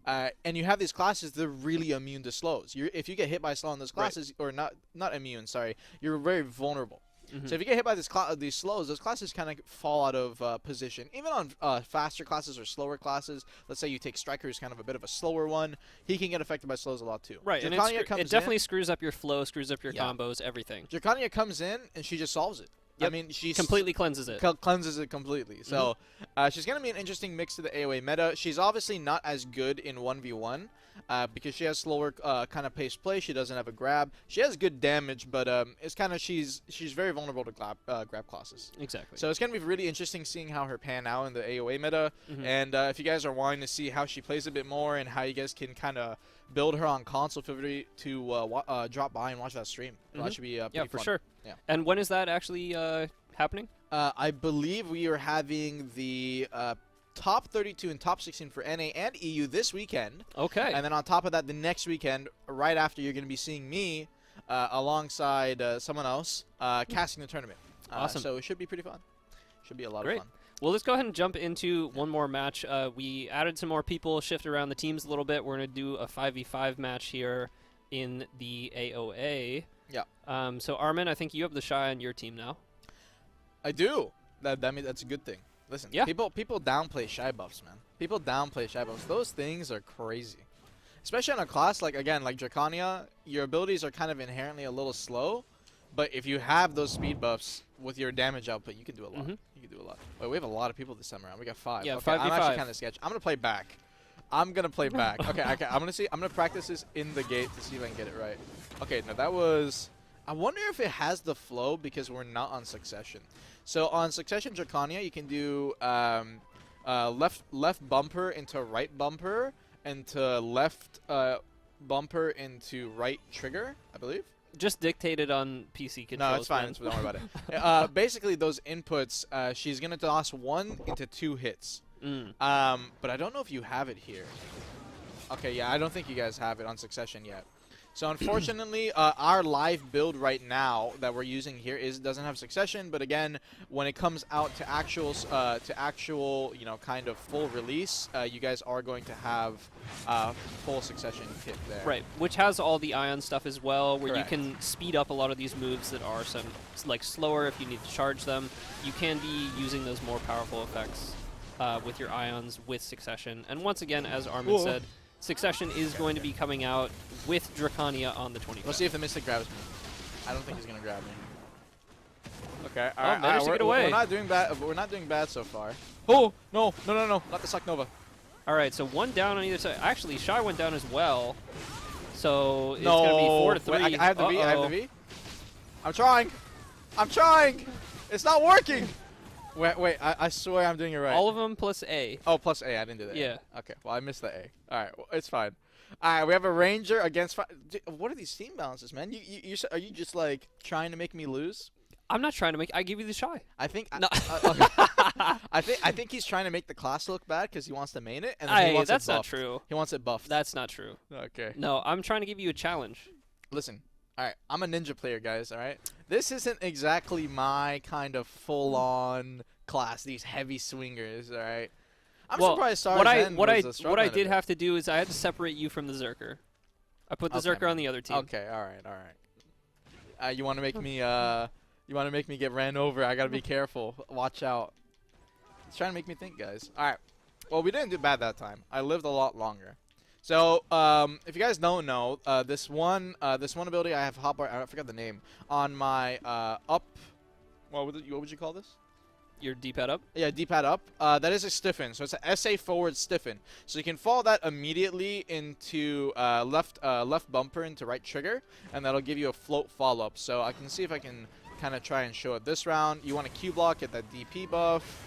And you have these classes, they're really immune to slows. If you get hit by a slow in those classes, or not immune, sorry, you're very vulnerable. So if you get hit by these slows, those classes kind of fall out of position. Even on faster classes or slower classes, let's say you take Striker, who's kind of a bit of a slower one, he can get affected by slows a lot too. Right, and it definitely screws up your flow, screws up your combos, everything. Drakania comes in and she just solves it. Yep. I mean, she completely cleanses it. Cleanses it completely. So she's going to be an interesting mix to the AoE meta. She's obviously not as good in 1v1 because she has slower kind of paced play. She doesn't have a grab. She has good damage, but it's kind of she's very vulnerable to grab classes. Exactly. So it's going to be really interesting seeing how her pan out in the AoE meta. And if you guys are wanting to see how she plays a bit more and how you guys can kind of build her on console, feel free to drop by and watch that stream. That should be pretty for fun. sure. Yeah. And when is that actually happening? I believe we are having the top 32 and top 16 for NA and EU this weekend. Okay. And then on top of that, the next weekend, right after, you're going to be seeing me alongside someone else casting the tournament. Awesome. So it should be pretty fun. Should be a lot Great. of fun. Well, let's go ahead and jump into one more match. We added some more people, shifted around the teams a little bit. We're going to do a 5v5 match here in the AOA. Yeah. So, Armin, I think you have the Shy on your team now. I do. That means that's a good thing. Listen, people downplay Shy buffs, man. People downplay Shy buffs. Those things are crazy. Especially on a class like Drakania, your abilities are kind of inherently a little slow. But if you have those speed buffs with your damage output, you can do a lot. You can do a lot. Wait, we have a lot of people this time around. We got 5. Yeah, okay, 5v5. I'm actually kind of sketchy. I'm gonna play back. I'm gonna play back. Okay, I'm gonna see. I'm gonna practice this in the gate to see if I can get it right. Okay, no, that was. I wonder if it has the flow because we're not on Succession. So on Succession Drakania, you can do left bumper into right bumper, and to left bumper into right trigger, I believe. Just dictated on PC controls. No, it's fine. Don't worry about it. Basically, those inputs, she's going to toss 1 into 2 hits. But I don't know if you have it here. Okay, yeah, I don't think you guys have it on Succession yet. So unfortunately, our live build right now that we're using here doesn't have Succession. But again, when it comes out to actual, kind of full release, you guys are going to have full Succession kit there. Right, which has all the Ion stuff as well, where Correct. you can speed up a lot of these moves that are slower if you need to charge them. You can be using those more powerful effects with your Ions with Succession. And once again, as Armin said, Succession is going to be coming out with Drakania on the 25th. We'll see if the Mystic grabs me. I don't think he's gonna grab me. Okay, all right. managed to get away. We're not doing bad. We're not doing bad so far. Oh no, not the Suck Nova. All right, so 1 down on either side. Actually, Shy went down as well. So it's going to be 4 to 3. Wait, I have the V. I have the V. I'm trying. It's not working. Wait. I swear I'm doing it right. All of them plus A. Oh, plus A. I didn't do that. Yeah. Okay. Well, I missed the A. All right. Well, it's fine. All right. We have a Ranger against. What are these team balances, man? Are you just like trying to make me lose? I'm not trying to make. I give you the Shy. I think. No. Okay. I think he's trying to make the class look bad because he wants to main it, and then he wants that's it buffed. not true. He wants it buffed. That's not true. Okay. No, I'm trying to give you a challenge. Listen. All right. I'm a ninja player, guys. All right. This isn't exactly my kind of full-on class. These heavy swingers. All right. I'm surprised StarsEnd what I did have to do is I had to separate you from the Zerker. I put the Zerker on the other team. Okay. All right. You want to make me you want to make me get ran over? I gotta be careful. Watch out. He's trying to make me think, guys. All right. Well, we didn't do bad that time. I lived a lot longer. So, if you guys don't know, this one ability I have hotbar. I forgot the name on my up. What would you call this? Your D-pad up? Yeah, D-pad up. That is a stiffen, so it's an SA forward stiffen. So you can follow that immediately into left bumper into right trigger, and that'll give you a float follow-up. So I can see if I can kind of try and show it this round. You want to Q block, get that DP buff.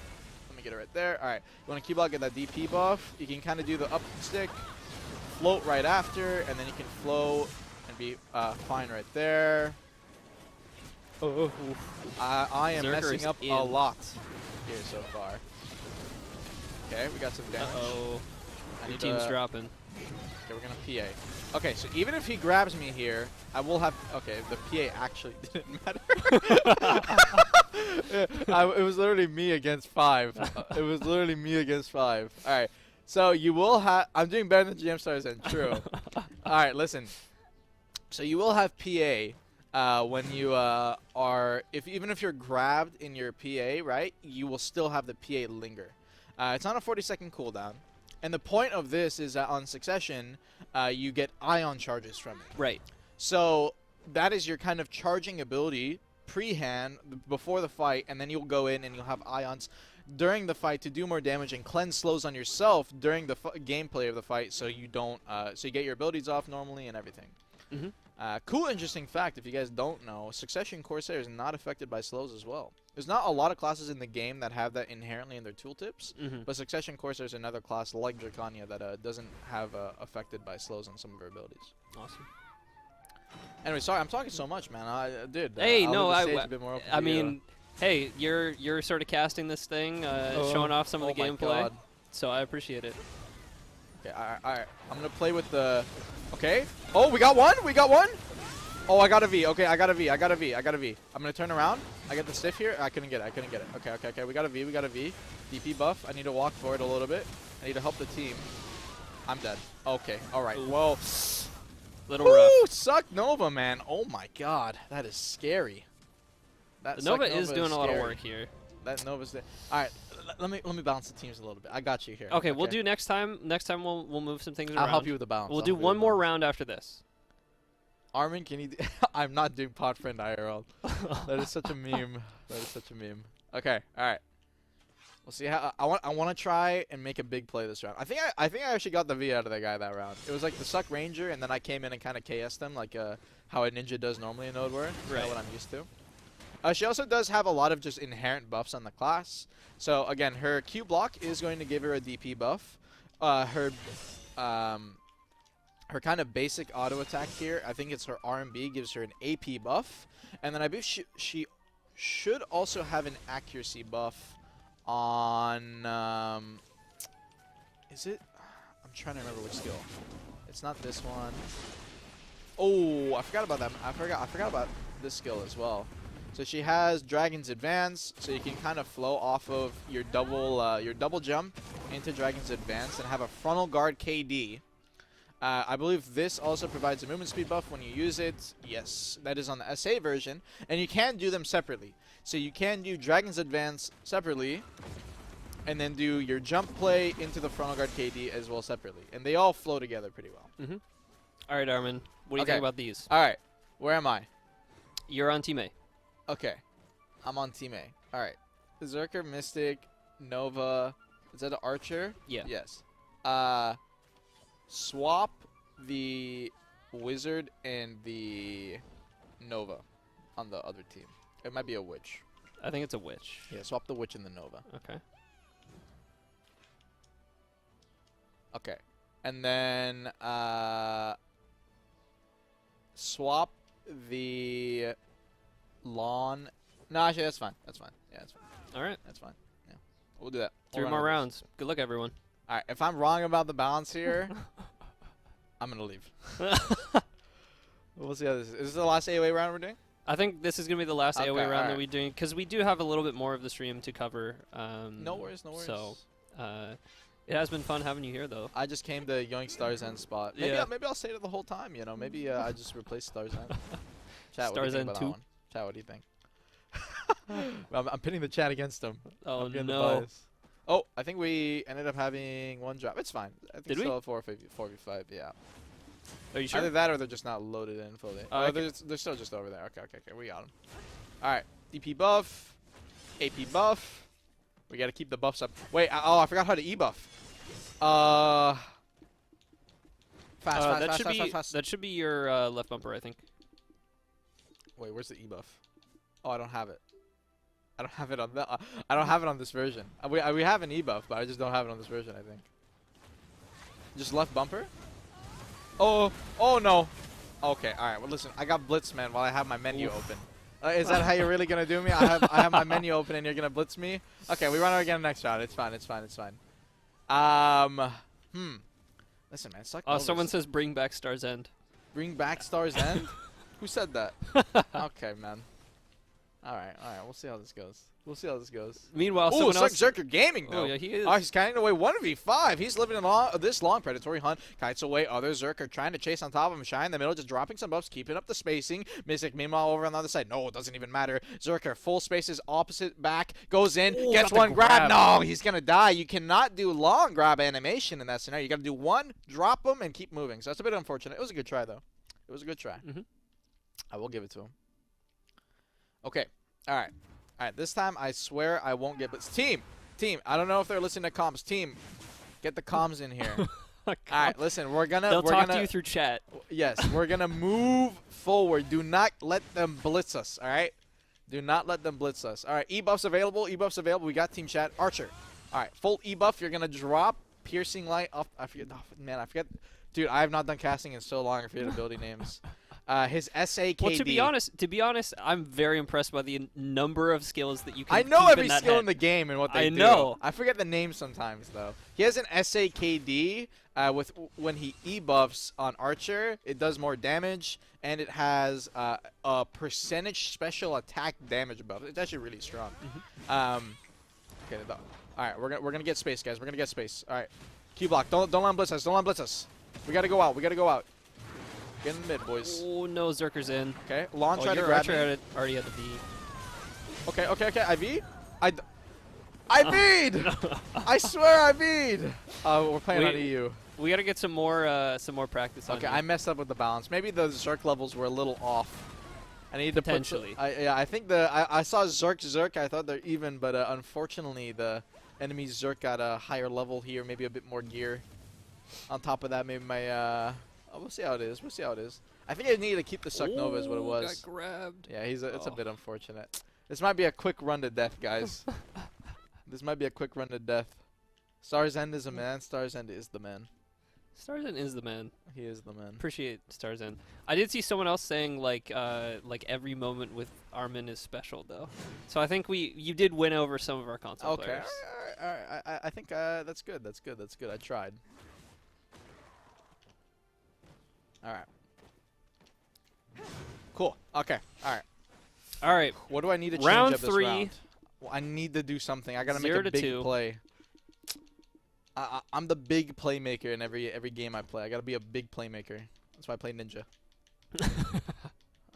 Let me get it right there. All right, you want to Q block, get that DP buff. You can kind of do the up stick, float right after, and then you can float and be fine right there. I am Zerker messing is up in. a lot here so far. Okay, we got some damage. Uh-oh. I Your need team's to- dropping. Okay, we're gonna PA. Okay, so even if he grabs me here, I will have. Okay, the PA actually didn't matter. It was literally me against 5. It was literally me against 5. All right, so you will have. I'm doing better than GM StarsEnd. True. All right, listen. So you will have PA. when you even if you're grabbed in your PA, right, you will still have the PA linger. It's on a 40-second cooldown, and the point of this is that on succession, you get ion charges from it. Right. So that is your kind of charging ability pre-hand before the fight, and then you'll go in and you'll have ions during the fight to do more damage and cleanse slows on yourself during the gameplay of the fight, so you don't so you get your abilities off normally and everything. Mm-hmm. Cool, interesting fact, if you guys don't know, Succession Corsair is not affected by slows as well. There's not a lot of classes in the game that have that inherently in their tooltips, but Succession Corsair is another class like Drakania that doesn't have affected by slows on some of her abilities. Awesome. Anyway, sorry, I'm talking so much, man. Dude. Hey, I'll no, leave the stage a bit more open I to you. mean, hey, you're sort of casting this thing, showing off some of the my gameplay, God. so I appreciate it. Okay, alright. I'm gonna play with the. Okay. Oh, we got one. We got one. Oh, I got a V. Okay, I got a V. I'm gonna turn around. I get the stiff here. I couldn't get it. Okay. We got a V. DP buff. I need to walk forward a little bit. I need to help the team. I'm dead. Okay. All right. Well. Little rough. Suck Nova, man. Oh my God, that is scary. That The Suck Nova is doing a lot of scary. work here. That Nova's there. All right. Let me balance the teams a little bit. I got you here. Okay, we'll do next time. Next time we'll move some things around. I'll help you with the balance. We'll I'll do help you one with more balance. round after this. Armin, can you? I'm not doing pod friend IRL. That is such a meme. Okay, all right. We'll see how. I want to try and make a big play this round. I think I actually got the V out of that guy that round. It was like the Suck Ranger, and then I came in and kind of KS'd him like how a ninja does normally in Node War. Right. What I'm used to. She also does have a lot of just inherent buffs on the class. So again, her Q block is going to give her a DP buff. Her kind of basic auto attack here, I think it's her RMB, gives her an AP buff. And then I believe she should also have an accuracy buff on... is it? I'm trying to remember which skill. It's not this one. Oh, I forgot about that. I forgot about this skill as well. So she has Dragon's Advance, so you can kind of flow off of your double jump into Dragon's Advance and have a frontal guard KD. I believe this also provides a movement speed buff when you use it. Yes, that is on the SA version. And you can do them separately. So you can do Dragon's Advance separately, and then do your jump play into the frontal guard KD as well separately. And they all flow together pretty well. All right, Armin. What do you think about these? All right, where am I? You're on Team A. Okay, I'm on Team A. All right, Berserker, Mystic, Nova. Is that an Archer? Yeah. Yes. Swap the Wizard and the Nova on the other team. It might be a Witch. I think it's a witch. Yeah, swap the Witch and the Nova. Okay. Okay. And then swap the Lawn. No, actually, that's fine. Yeah, that's fine. All right. That's fine. Yeah. We'll do that. Three more rounds. Good luck, everyone. All right. If I'm wrong about the balance here, I'm going to leave. We'll see how this is. Is this the last AOA round we're doing? I think this is going to be the last Okay, AOA round that alright. we're doing, because we do have a little bit more of the stream to cover. No worries, no worries. So, it has been fun having you here, though. I just came to Yoink StarsEnd spot. Maybe, Yeah. maybe I'll stay there the whole time, you know. Maybe I just replace StarsEnd. Chat, what do you StarsEnd think about 2? that one? Chat, what do you think? Well, I'm pitting the chat against him. Oh, I'm getting the no. bias. Oh, I think we ended up having one drop. It's fine. I think Did we? still have 4v5, yeah. Are you sure? Either that or they're just not loaded in fully. Oh, Oh, okay. they're still just over there. Okay, we got them. Alright, DP buff, AP buff. We gotta keep the buffs up. Wait, I forgot how to E-buff. Fast. That should be your left bumper, I think. Wait, where's the E-buff? Oh, I don't have it. I don't have it on the. I don't have it on this version. We have an E-buff, but I just don't have it on this version. I think. Just left bumper. Oh no. Okay, all right. Well, listen, I got blitz, man, while I have my menu open. Is that how you're really gonna do me? I have my menu open and you're gonna blitz me? Okay, we run it again next round. It's fine. Listen, man, suck. Oh, Novas. someone says bring back StarsEnd. Bring back StarsEnd. Who said that? Okay, man. All right. We'll see how this goes. Meanwhile, Ooh, someone else. Zerker Gaming, though. Oh, yeah, he is. Oh, he's kiting away 1v5. He's living in this long predatory hunt. Kites away. Other Zerker trying to chase on top of him. Shy in the middle, just dropping some buffs, keeping up the spacing. Mystic, meanwhile, over on the other side. No, it doesn't even matter. Zerker, full spaces, opposite back, goes in, Ooh, gets got the one grab. grab. No, he's going to die. You cannot do long grab animation in that scenario. You got to do one, drop him, and keep moving. So that's a bit unfortunate. It was a good try, though. It was a good try. I will give it to him. Okay. All right. This time I swear I won't get blitzed. Team. I don't know if they're listening to comms. Team, get the comms in here. All right, listen. They'll talk to you through chat. Yes, we're gonna move forward. Do not let them blitz us. All right. Do not let them blitz us. All right. E-buffs available. We got team chat. Archer. All right. Full E-buff. You're gonna drop piercing light off. I forget. Oh, man, I forget. Dude, I have not done casting in so long. I forget ability names. His SAKD. Well, to be honest, I'm very impressed by the number of skills that you can. I know keep every in that skill head. in the game and what they do. I know. I forget the names sometimes though. He has an SAKD with when he E-buffs on Archer, it does more damage, and it has a percentage special attack damage buff. It's actually really strong. Okay. All right, we're gonna get space, guys. We're gonna get space. All right. Q block. Don't let him blitz us. Don't let him blitz us. We gotta go out. Get in the mid, boys. Oh no, Zerker's in. Okay, launch try to your grab me. Archer already had the V. Okay. IV? I V'd! I swear I V'd! We're playing on EU. We gotta get some more practice on Okay, you. I messed up with the balance. Maybe the Zerk levels were a little off. I need to Potentially. I think I saw Zerk. I thought they're even, but unfortunately the enemy Zerk got a higher level here, maybe a bit more gear. On top of that, maybe my we'll see how it is. I think I need to keep the Suck Nova is what it was. Got grabbed. Yeah, it's a bit unfortunate. This might be a quick run to death, guys. This might be a quick run to death. StarsEnd is a man. StarsEnd is the man. StarsEnd is the man. He is the man. Appreciate StarsEnd. I did see someone else saying like every moment with Armin is special though. So I think you did win over some of our console players. All right. I think that's good. That's good. I tried. All right. Cool. Okay. All right. What do I need to change Round up this 3. round? Well, I need to do something. I gotta make 0 a to big 2. play. I'm the big playmaker in every game I play. I gotta be a big playmaker. That's why I play Ninja.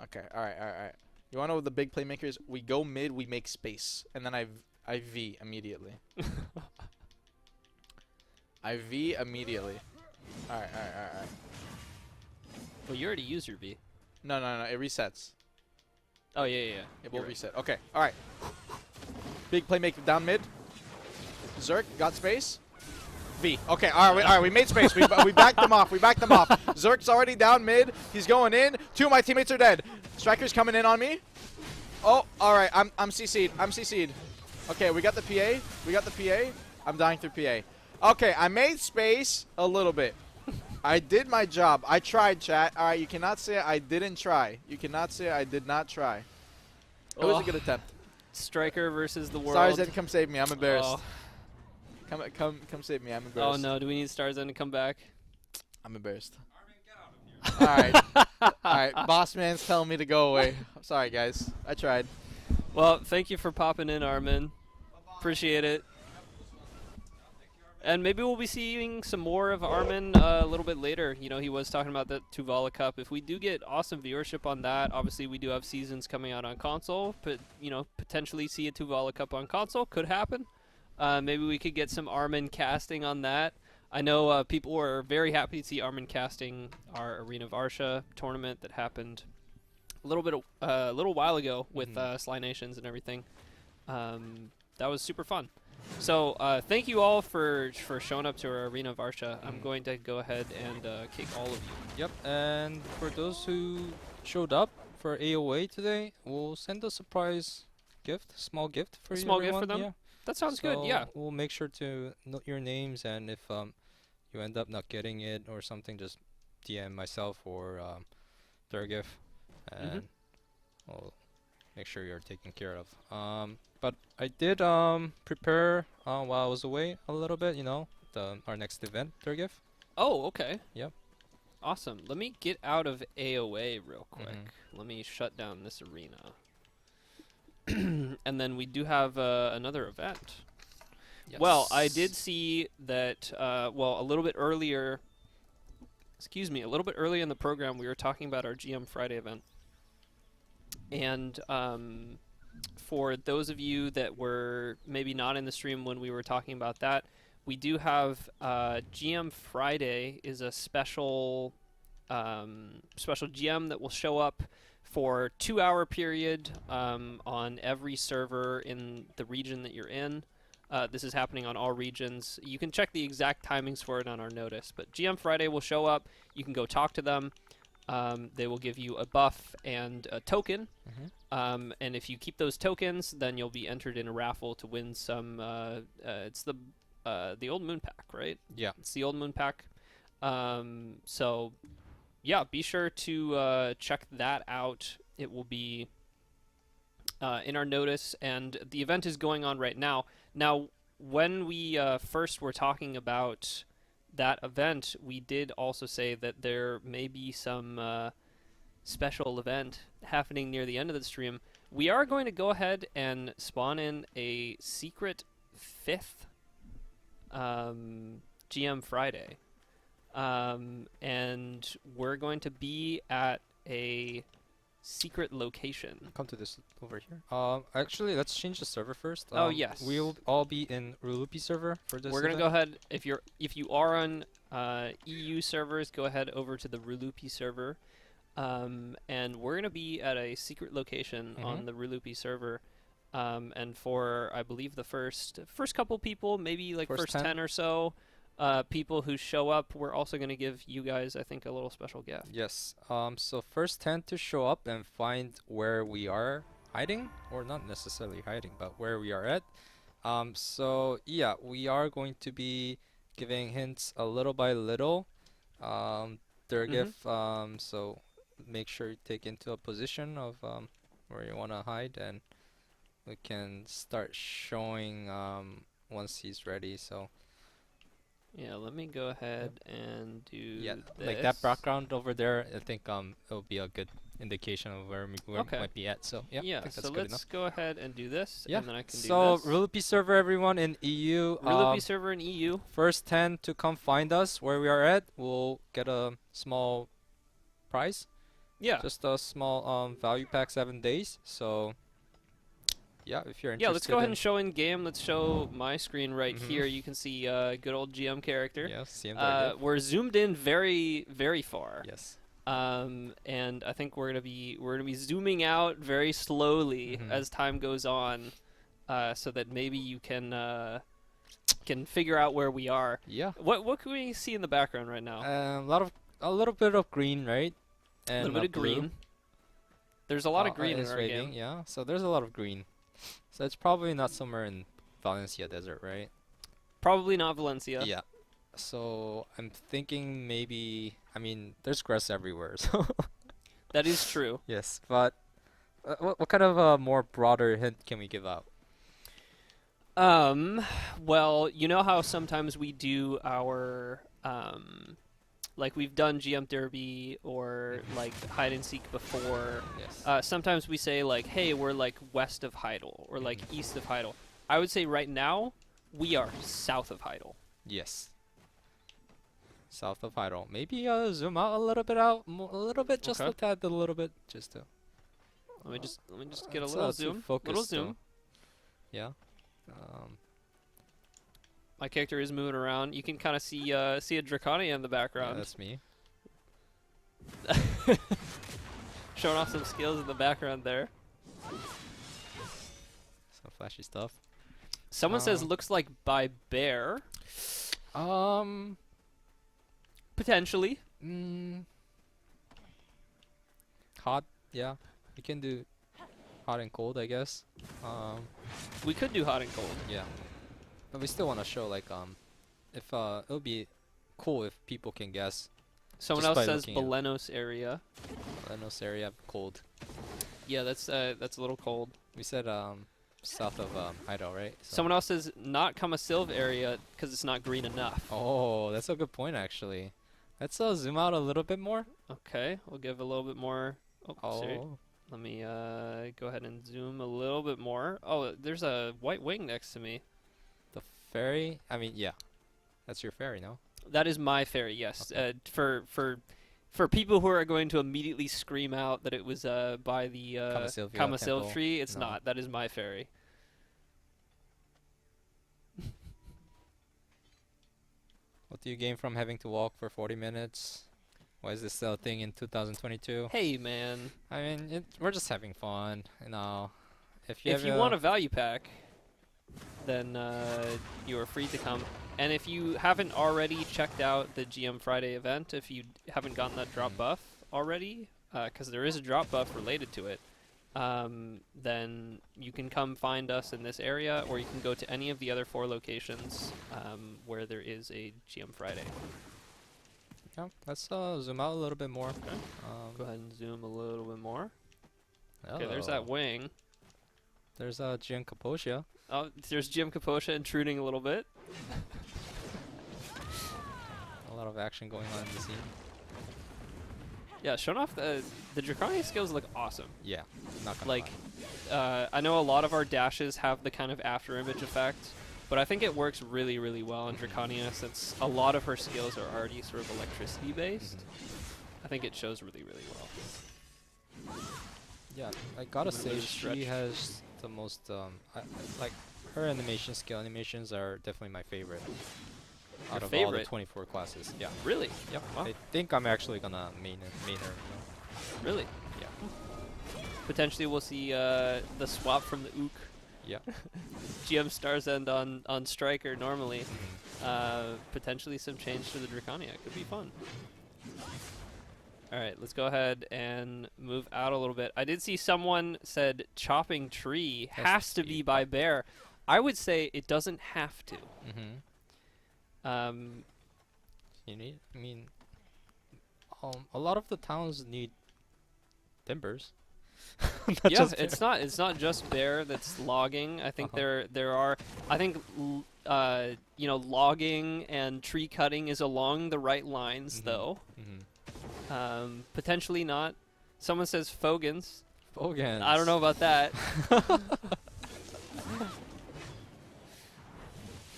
Okay. All right. You wanna know what the big playmaker is? We go mid, we make space, and then I V immediately. I V immediately. All right. Well, you already used your V. No. It resets. Oh yeah. It will reset. Okay. All right. Big playmaker down mid. Zerk got space. V. Okay. All right. We made space. We backed them off. Zerk's already down mid. He's going in. 2 of my teammates are dead. Striker's coming in on me. Oh. All right. I'm CC'd. Okay. We got the PA. I'm dying through PA. Okay. I made space a little bit. I did my job. I tried, chat. All right, you cannot say I didn't try. You cannot say I did not try. It was a good attempt. Striker versus the world. StarsEnd, come save me. I'm embarrassed. Oh. Come save me. I'm embarrassed. Oh no, do we need StarsEnd to come back? I'm embarrassed. All right. All right. Boss man's telling me to go away. I'm sorry, guys. I tried. Well, thank you for popping in, Armin. Appreciate it. And maybe we'll be seeing some more of Armin a little bit later. You know, he was talking about the Tuvala Cup. If we do get awesome viewership on that, obviously we do have seasons coming out on console. But, you know, potentially see a Tuvala Cup on console. Could happen. Maybe we could get some Armin casting on that. I know people were very happy to see Armin casting our Arena of Arsha tournament that happened a little while ago with Sly Nations and everything. That was super fun. So thank you all for showing up to our Arena of Arsha. I'm going to go ahead and kick all of you. Yep, and for those who showed up for AOA today, we'll send a surprise gift, small gift for Small gift everyone. for them? Yeah. That sounds So good, yeah. We'll make sure to note your names, and if you end up not getting it or something, just DM myself or Durgeff, and we'll make sure you're taken care of. But I did prepare while I was away a little bit, you know, our next event, Durgeff. Oh, okay. Yep. Awesome. Let me get out of AOA real quick. Let me shut down this arena. And then we do have another event. Yes. Well, I did see that, a little bit earlier, a little bit earlier in the program, we were talking about our GM Friday event. And for those of you that were maybe not in the stream when we were talking about that, we do have GM Friday is a special GM that will show up for 2-hour period on every server in the region that you're in. This is happening on all regions. You can check the exact timings for it on our notice, but GM Friday will show up. You can go talk to them. They will give you a buff and a token. Mm-hmm. And if you keep those tokens, then you'll be entered in a raffle to win some. It's the old moon pack, right? Yeah. It's the old moon pack. So, yeah, be sure to check that out. It will be in our notice, and the event is going on right now. Now, when we first were talking about that event, we did also say that there may be some special event happening near the end of the stream. We are going to go ahead and spawn in a secret 5th GM Friday. And we're going to be at a secret location. Come to this over here. Actually, let's change the server first. Oh, yes. We'll all be in Rulupi server for this. We're gonna event. go ahead. If you are on EU servers, go ahead over to the Rulupi server, and we're gonna be at a secret location on the Rulupi server. And for I believe the first couple people, maybe like first 10 or so people who show up, we're also gonna give you guys, I think, a little special gift. Yes. So first 10 to show up and find where we are hiding, or not necessarily hiding, but where we are at. So yeah, we are going to be giving hints a little by little. Durgeff. So make sure you take into a position of where you want to hide, and we can start showing once he's ready. So Yeah, let me go ahead and do this. like that background over there. I think it'll be a good indication of where we might be at. So yeah, I think that's so good let's enough. go ahead and do this, Yeah. and then I can do So this. Rulupi server, everyone in EU. Rulupi server in EU. First 10 to come find us where we are at, we'll get a small prize. Yeah. Just a small value pack, 7 days. So yeah, if you're interested. Yeah, let's go ahead and show in game. Let's show my screen right Mhm. here. You can see good old GM character. Yeah, CM Durgeff. We're zoomed in very, very far. Yes. And I think we're gonna be zooming out very slowly as time goes on, so that maybe you can figure out where we are. Yeah. What can we see in the background right now? A little bit of green, right? A And little bit of blue. green. There's a lot of green in is our raining, game. yeah. So there's a lot of green. So it's probably not somewhere in Valencia Desert, right? Probably not Valencia. Yeah. So I'm thinking maybe, I mean, there's grass everywhere, so. That is true. Yes, but what kind of a more broader hint can we give out? Well, you know how sometimes we do our like we've done GM Derby or like hide and seek before. Yes. Sometimes we say like, hey, we're like west of Heidel or like east of Heidel. I would say right now we are south of Heidel. Yes. South of Heidel. Maybe zoom out a little bit a little bit, just Okay. a tad, a little bit, just to. Let me just get a It's, little too zoom. focused, Little zoom. though. Yeah. My character is moving around. You can kind of see a Drakania in the Yeah, background. that's me. Showing off some skills in the background there. Some flashy stuff. Someone says looks like by bear. Potentially. Hot, yeah. We can do hot and cold, I guess. We could do hot and cold. Yeah. But we still want to show like if it would be cool if people can guess. Someone Just else by says looking at- Belenos area. Lenos area cold. Yeah, that's a little cold. We said south of Heidel, right? So Someone else says not Kamasilv area because it's not green enough. oh, that's a good point actually. Let's zoom out a little bit more. Okay, we'll give a little bit more. Oh, sorry. Oh, Let me go ahead and zoom a little bit more. Oh, there's a white wing next to me. The ferry? I mean, yeah. That's your ferry, no? That is my ferry, yes. Okay. For people who are going to immediately scream out that it was by the Kamasilvia Kamasil temple. tree, it's No. not. That is my ferry. What do you gain from having to walk for 40 minutes? Why is this still a thing in 2022? Hey, man. I mean, we're just having fun, you know. If you, If you want a value pack, then you are free to come. And if you haven't already checked out the GM Friday event, if you haven't gotten that drop buff already, because there is a drop buff related to it, then you can come find us in this area, or you can go to any of the other 4 locations where there is a GM Friday. Yeah, let's zoom out a little bit more. Okay. Go ahead and zoom a little bit more. Okay, there's Hello. that wing. There's Gian Capoccia. Oh, there's GM Kaposha intruding a little bit. A lot of action going on in the scene. Yeah, showing off the Drakania skills look awesome. Yeah, not gonna Like, lie. I know a lot of our dashes have the kind of after image effect, but I think it works really, really well in Drakania since a lot of her skills are already sort of electricity based. I think it shows really, really well. Yeah, I gotta I'm gonna say really she stretch. has the most like her animations are definitely my favorite. Out of all the favorite? 24 classes. Yeah. Really? Yep. Wow. I think I'm actually gonna main her, you know. Really? Yeah. Potentially we'll see the swap from the Ook. Yeah. GM StarsEnd on Striker normally. Mhm. Potentially some change to the Drakania. Could be fun. Alright, let's go ahead and move out a little bit. I did see someone said chopping tree has to be by bear. I would say it doesn't have to. Mhm. You need. I mean, a lot of the towns need timbers. Not yeah, just it's not just bear that's logging. I think Uh-huh. there are. I think you know, logging and tree cutting is along the right lines Mhm. though. Mhm. Potentially not. Someone says Fogans. Bogans. I don't know about that.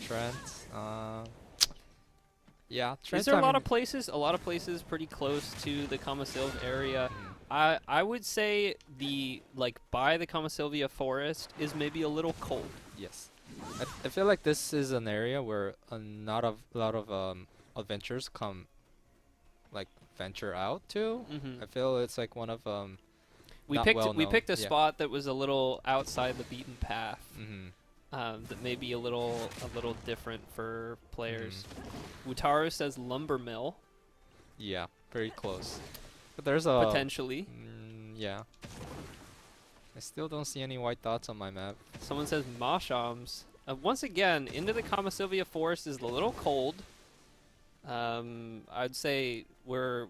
Trent. Yeah. Trent. Is there a I lot mean- of places? A lot of places pretty close to the Kamasilv area. Mhm. I would say the by the Kamasilvia forest is maybe a little cold. Yes. I feel like this is an area where a lot of adventurers come, like, venture out to. Mm-hmm. I feel it's like one of We not picked well we known. picked a Yeah. spot that was a little outside the beaten path. Mhm. That may be a little different for players. Mm-hmm. Wutaru says lumber mill Yeah, very close. But there's a potentially. yeah. I still don't see any white dots on my map. Someone says Mashams. Once again, into the Kamasilvia forest is a little cold. I'd say we're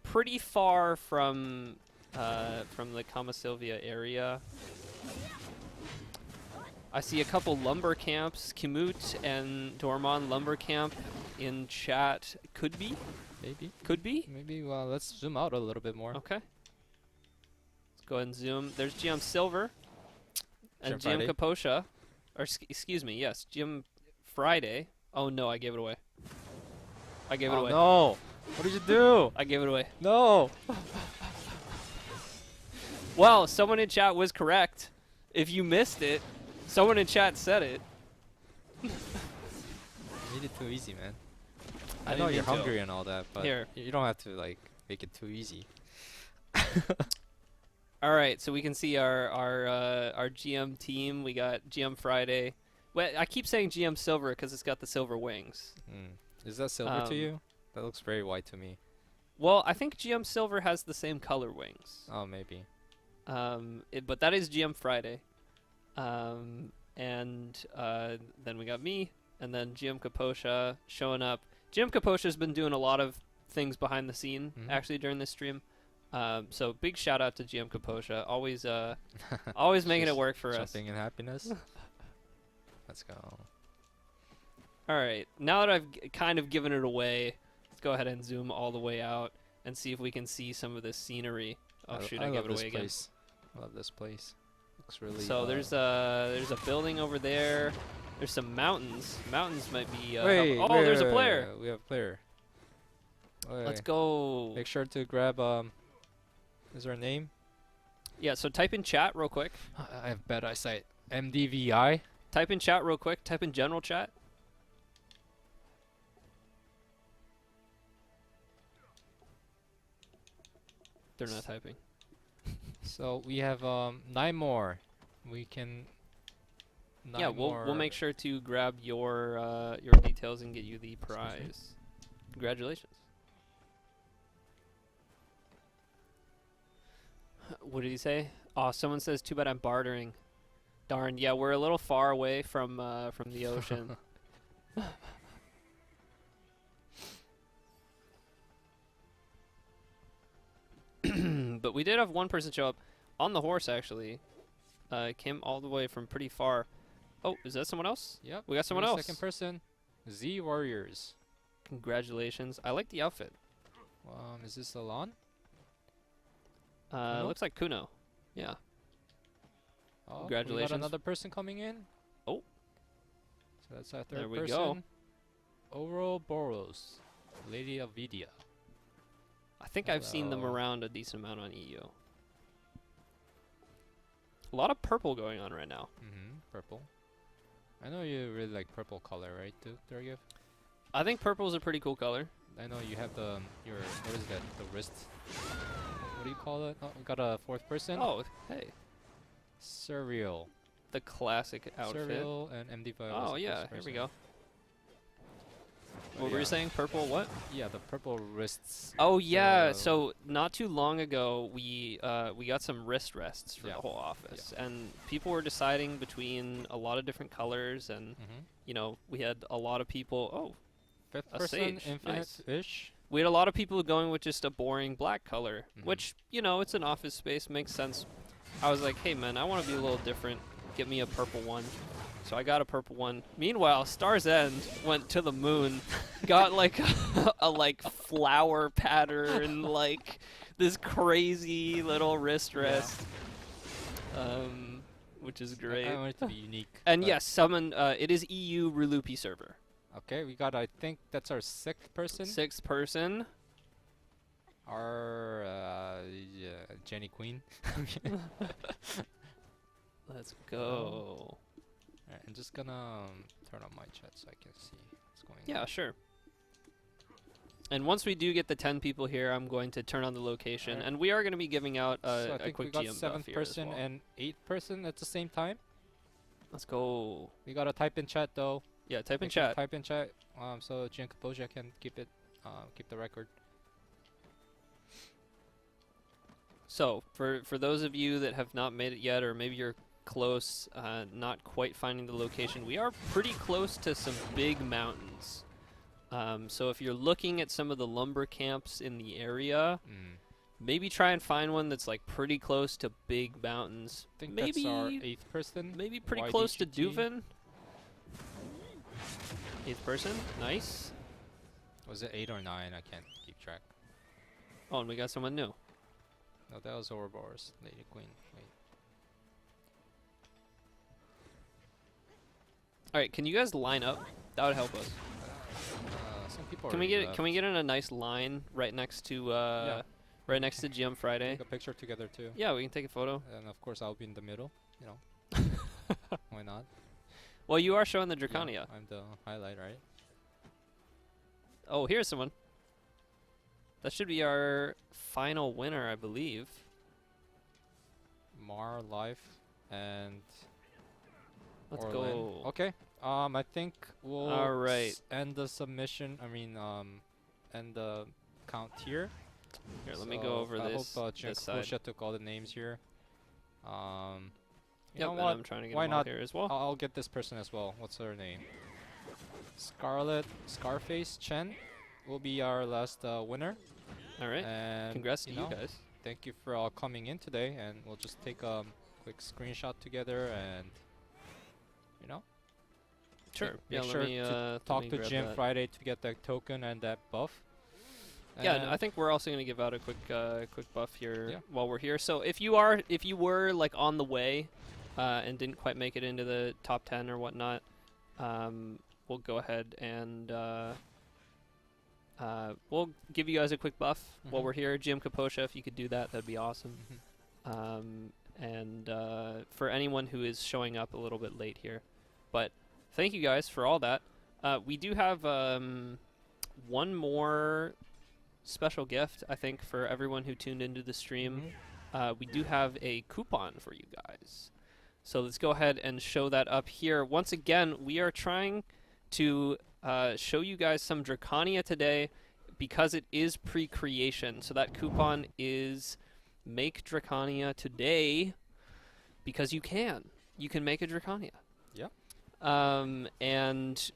pretty far from the Kamasilvia area. I see a couple lumber camps, Kimut and Dorman lumber camp in chat. Could be. Maybe. Well, let's zoom out a little bit more. Okay. Let's go ahead and zoom. There's GM Silver and GM GM Friday. Kaposha. Or excuse me, yes, GM Friday. Oh no, I gave it away. I gave it away. No! What did you do? I gave it away. No! Well, someone in chat was correct. If you missed it, someone in chat said it. You made it too easy, man. I I know didn't you're mean to. hungry and all that, but Here. you don't have to, like, make it too easy. All right, so we can see our GM team. We got GM Friday. Well, I keep saying GM Silver because it's got the silver wings. Is that silver to Um, you? That looks very white to me. Well, I think GM Silver has the same color wings. Oh, maybe. But that is GM Friday. And then we got me, and then GM Kaposha showing up. GM Kaposha's been doing a lot of things behind the scene, Mhm. actually, during this stream. So big shout out to GM Kaposha, always always making it Just work for us. Jumping in happiness. Let's go. All right, now that I've kind of given it away, let's go ahead and zoom all the way out and see if we can see some of this scenery. Oh shoot, I love gave it this away again. place. Love this place. Looks really. So there's a building over there. There's some mountains. Mountains might be. Wait, oh, there's a player. We have a player. Let's go. Make sure to grab. Is there a name? Yeah. So type in chat real quick. I have bad eyesight. MDVI. Type in chat real quick. Type in general chat. They're not typing. So we have 9 more. We can. Yeah, we'll make sure to grab your details and get you the prize. Congratulations. What did he say? Oh, someone says, "Too bad I'm bartering." Darn. Yeah, we're a little far away from the ocean. But we did have one person show up on the horse, actually. Came all the way from pretty far. Oh, is that someone else? Yep. We got someone else. Second person. Z Warriors. Congratulations. I like the outfit. Is this Alon? Looks like Kuno. Yeah. Oh, Congratulations. We got another person coming in. Oh. So that's our third There we person. go. Ouroboros. Lady of Vidia. I think I've seen them Hello. around a decent amount on EU. A lot of purple going on right now. Purple. I know you really like purple color, right, Durgeff? I think purple is a pretty cool color. I know you have the what is that? The wrist. What do you call it? Oh, we got a fourth person. Oh, hey. Surreal. The classic outfit. Surreal and MD5. Oh, yeah. Here we go. What were you saying? Purple what? Yeah, the purple wrists. Oh, yeah. So not too long ago, we got some wrist rests for Yeah. the whole office. And people were deciding between a lot of different colors. And, you know, we had a lot of people... Oh, Fifth a person, sage. infinite-ish. We had a lot of people going with just a boring black color, which, you know, it's an office space, makes sense. I was like, hey, man, I want to be a little different. Get me a purple one. So I got a purple one. Meanwhile, StarsEnd went to the moon, got like a like flower pattern, like this crazy little wrist rest, which is great. I want it to be unique. And but- yes, someone. It is EU Relupi server. Okay, we got. I think that's our sixth person. Sixth person. Our Jenny Queen. Let's go. Alright, I'm just gonna turn on my chat so I can see what's going on. Yeah, sure. And once we do get the 10 people here, I'm going to turn on the location, Alright. and we are going to be giving out So I a think quick we got GM buff seventh here as person well. and eighth person at the same time. Let's go. We gotta type in chat though. Yeah, type in Make sure to chat. Type in chat. So Gian Kapoja can keep the record. So, for those of you that have not made it yet, or maybe you're close, not quite finding the location, we are pretty close to some big mountains. So if you're looking at some of the lumber camps in the area, maybe try and find one that's like pretty close to big mountains. I think maybe that's our eighth person. maybe pretty close to YDGT. Duven. Eighth person, nice. Was it 8 or 9? I can't keep track. Oh, and we got someone new. No, that was Ouroboros, Lady Queen. Wait. All right, can you guys line up? That would help us. Some people Can we already get left. can we get in a nice line right next to right next to GM Friday? Take a picture together too. Yeah, we can take a photo. And of course I'll be in the middle. You know. Why not? Well, you are showing the Yeah, Drakania. I'm the highlight, right? Oh, here's someone. That should be our final winner, I believe. Mar Life and Let's Orlin. go. Okay. I think we'll All right. end the submission. I mean, end the count here. Here, let me go over I this. hope this side. Kosha took all the names here. You Yep, know and what? I'm trying to get Why them all not? here as well. I'll get this person as well. What's her name? Scarface Chen will be our last winner. All right. And Congrats to you know, guys. Thank you for all coming in today, and we'll just take a quick screenshot together, and you know, Sure. make Yeah, sure let me to let talk me to grab Jim that. Friday to get that token and that buff. Yeah, And I think we're also going to give out a quick buff here Yeah. while we're here. So if you were like on the way and didn't quite make it into the top 10 or whatnot, we'll go ahead and we'll give you guys a quick buff while Mhm. we're here. GM Kaposha, if you could do that, that'd be awesome. Mhm. And for anyone who is showing up a little bit late here, but thank you guys for all that. We do have one more special gift, I think, for everyone who tuned into the stream. We do have a coupon for you guys. So let's go ahead and show that up here. Once again, we are trying to show you guys some Drakania today because it is pre-creation. So that coupon is make Drakania today because you can. You can make a Drakania. Yeah. And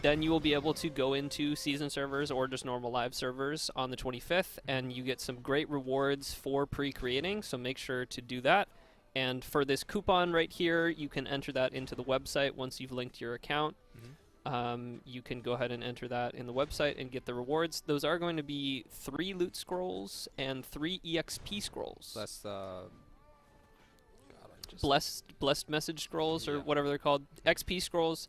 then you will be able to go into season servers or just normal live servers on the 25th, and you get some great rewards for pre-creating, so make sure to do that. And for this coupon right here, you can enter that into the website once you've linked your account. You can go ahead and enter that in the website and get the rewards. Those are going to be 3 loot scrolls and 3 EXP scrolls. That's Blessed message scrolls or Yeah. whatever they're called. XP scrolls.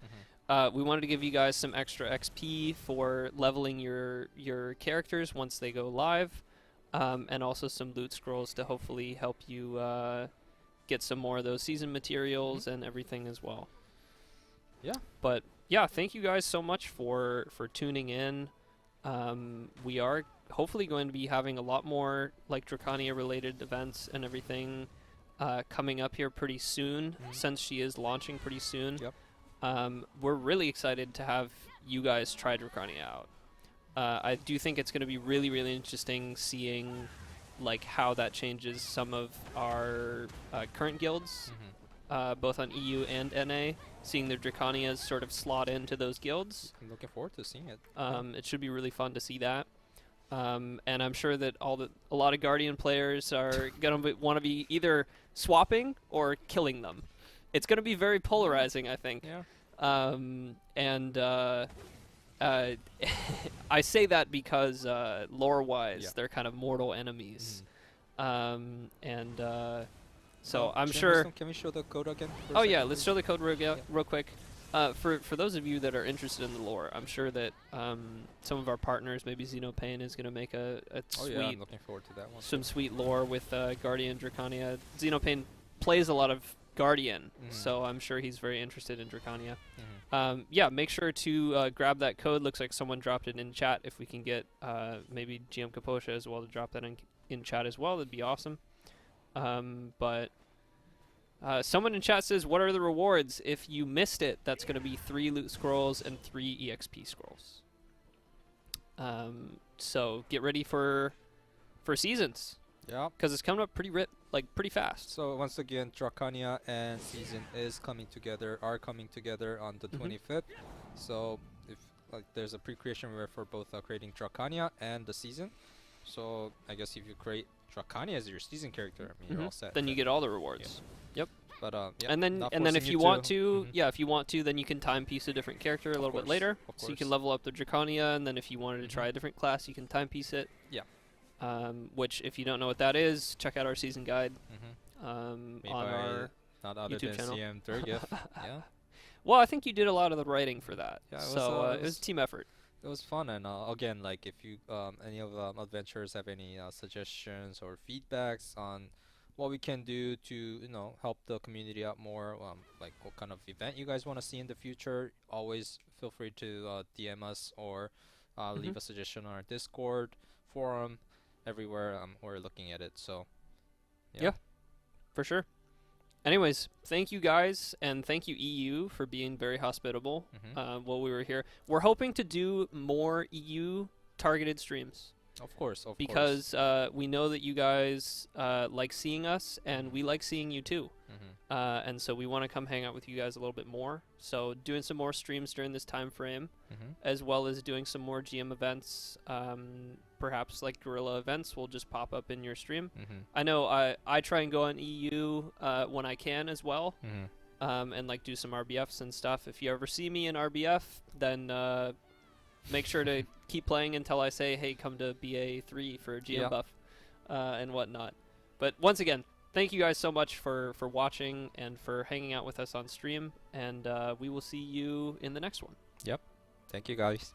We wanted to give you guys some extra XP for leveling your characters once they go live, and also some loot scrolls to hopefully help you get some more of those season materials and everything as well. Yeah. But yeah, thank you guys so much for tuning in. We are hopefully going to be having a lot more like Drakania related events and everything coming up here pretty soon, since she is launching pretty soon. Yep. We're really excited to have you guys try Drakania out. I do think it's going to be really, really interesting seeing like how that changes some of our current guilds, both on EU and NA, seeing the Drakanias sort of slot into those guilds. I'm looking forward to seeing it. It should be really fun to see that. And I'm sure that a lot of Guardian players are going to want to be either swapping or killing them. It's going to be very polarizing, I think. Yeah. I say that because lore-wise, they're kind of mortal enemies. So I'm sure... Can we show the code again? for a Oh second, yeah, let's please? show the code real quick. For those of you that are interested in the lore, I'm sure that some of our partners, maybe Xenopain, is going to make a Oh sweet, yeah, I'm looking forward to that one. some sweet lore with Guardian Drakania. Xenopain plays a lot of Guardian, so I'm sure he's very interested in Drakania. Yeah, make sure to grab that code. Looks like someone dropped it in chat. If we can get maybe GM Kaposha as well to drop that in chat as well, that'd be awesome. But someone in chat says, what are the rewards? If you missed it, that's going to be 3 loot scrolls and 3 EXP scrolls. So get ready for seasons, Yeah. because it's coming up pretty fast. So once again, Drakania and season are coming together on the 25th. So if there's a pre-creation where for both creating Drakania and the season. So I guess if you create Drakania as your season character, I mean, you're all set. Then you get all the rewards. Yep. But yeah, And then not if forcing you want to, Mhm. if you want to, then you can timepiece a different character a little bit course, later. of So you can course. level up the Drakania, and then if you wanted to try a different class, you can timepiece it. Yeah. Which, if you don't know what that is, check out our season guide Made on by our not other YouTube than channel. CM Durgeff. Yeah. Well, I think you did a lot of the writing for that. Yeah, it was, So it it was a team effort. It was fun, and again, like if you any of adventurers have any suggestions or feedbacks on what we can do to help the community out more, like what kind of event you guys want to see in the future, always feel free to DM us or leave a suggestion on our Discord forum. Everywhere we're looking at it. So Yeah. For sure. Anyways, thank you guys, and thank you EU for being very hospitable while we were here. We're hoping to do more EU targeted streams of course, because we know that you guys like seeing us, and we like seeing you too. And so we want to come hang out with you guys a little bit more. So doing some more streams during this time frame, as well as doing some more GM events, perhaps like guerrilla events will just pop up in your stream. I know I try and go on EU when I can as well, and like do some RBFs and stuff. If you ever see me in RBF, then make sure to keep playing until I say, hey, come to BA3 for GM Yeah. buff and whatnot. But once again, thank you guys so much for watching and for hanging out with us on stream, and we will see you in the next one. Thank you, guys.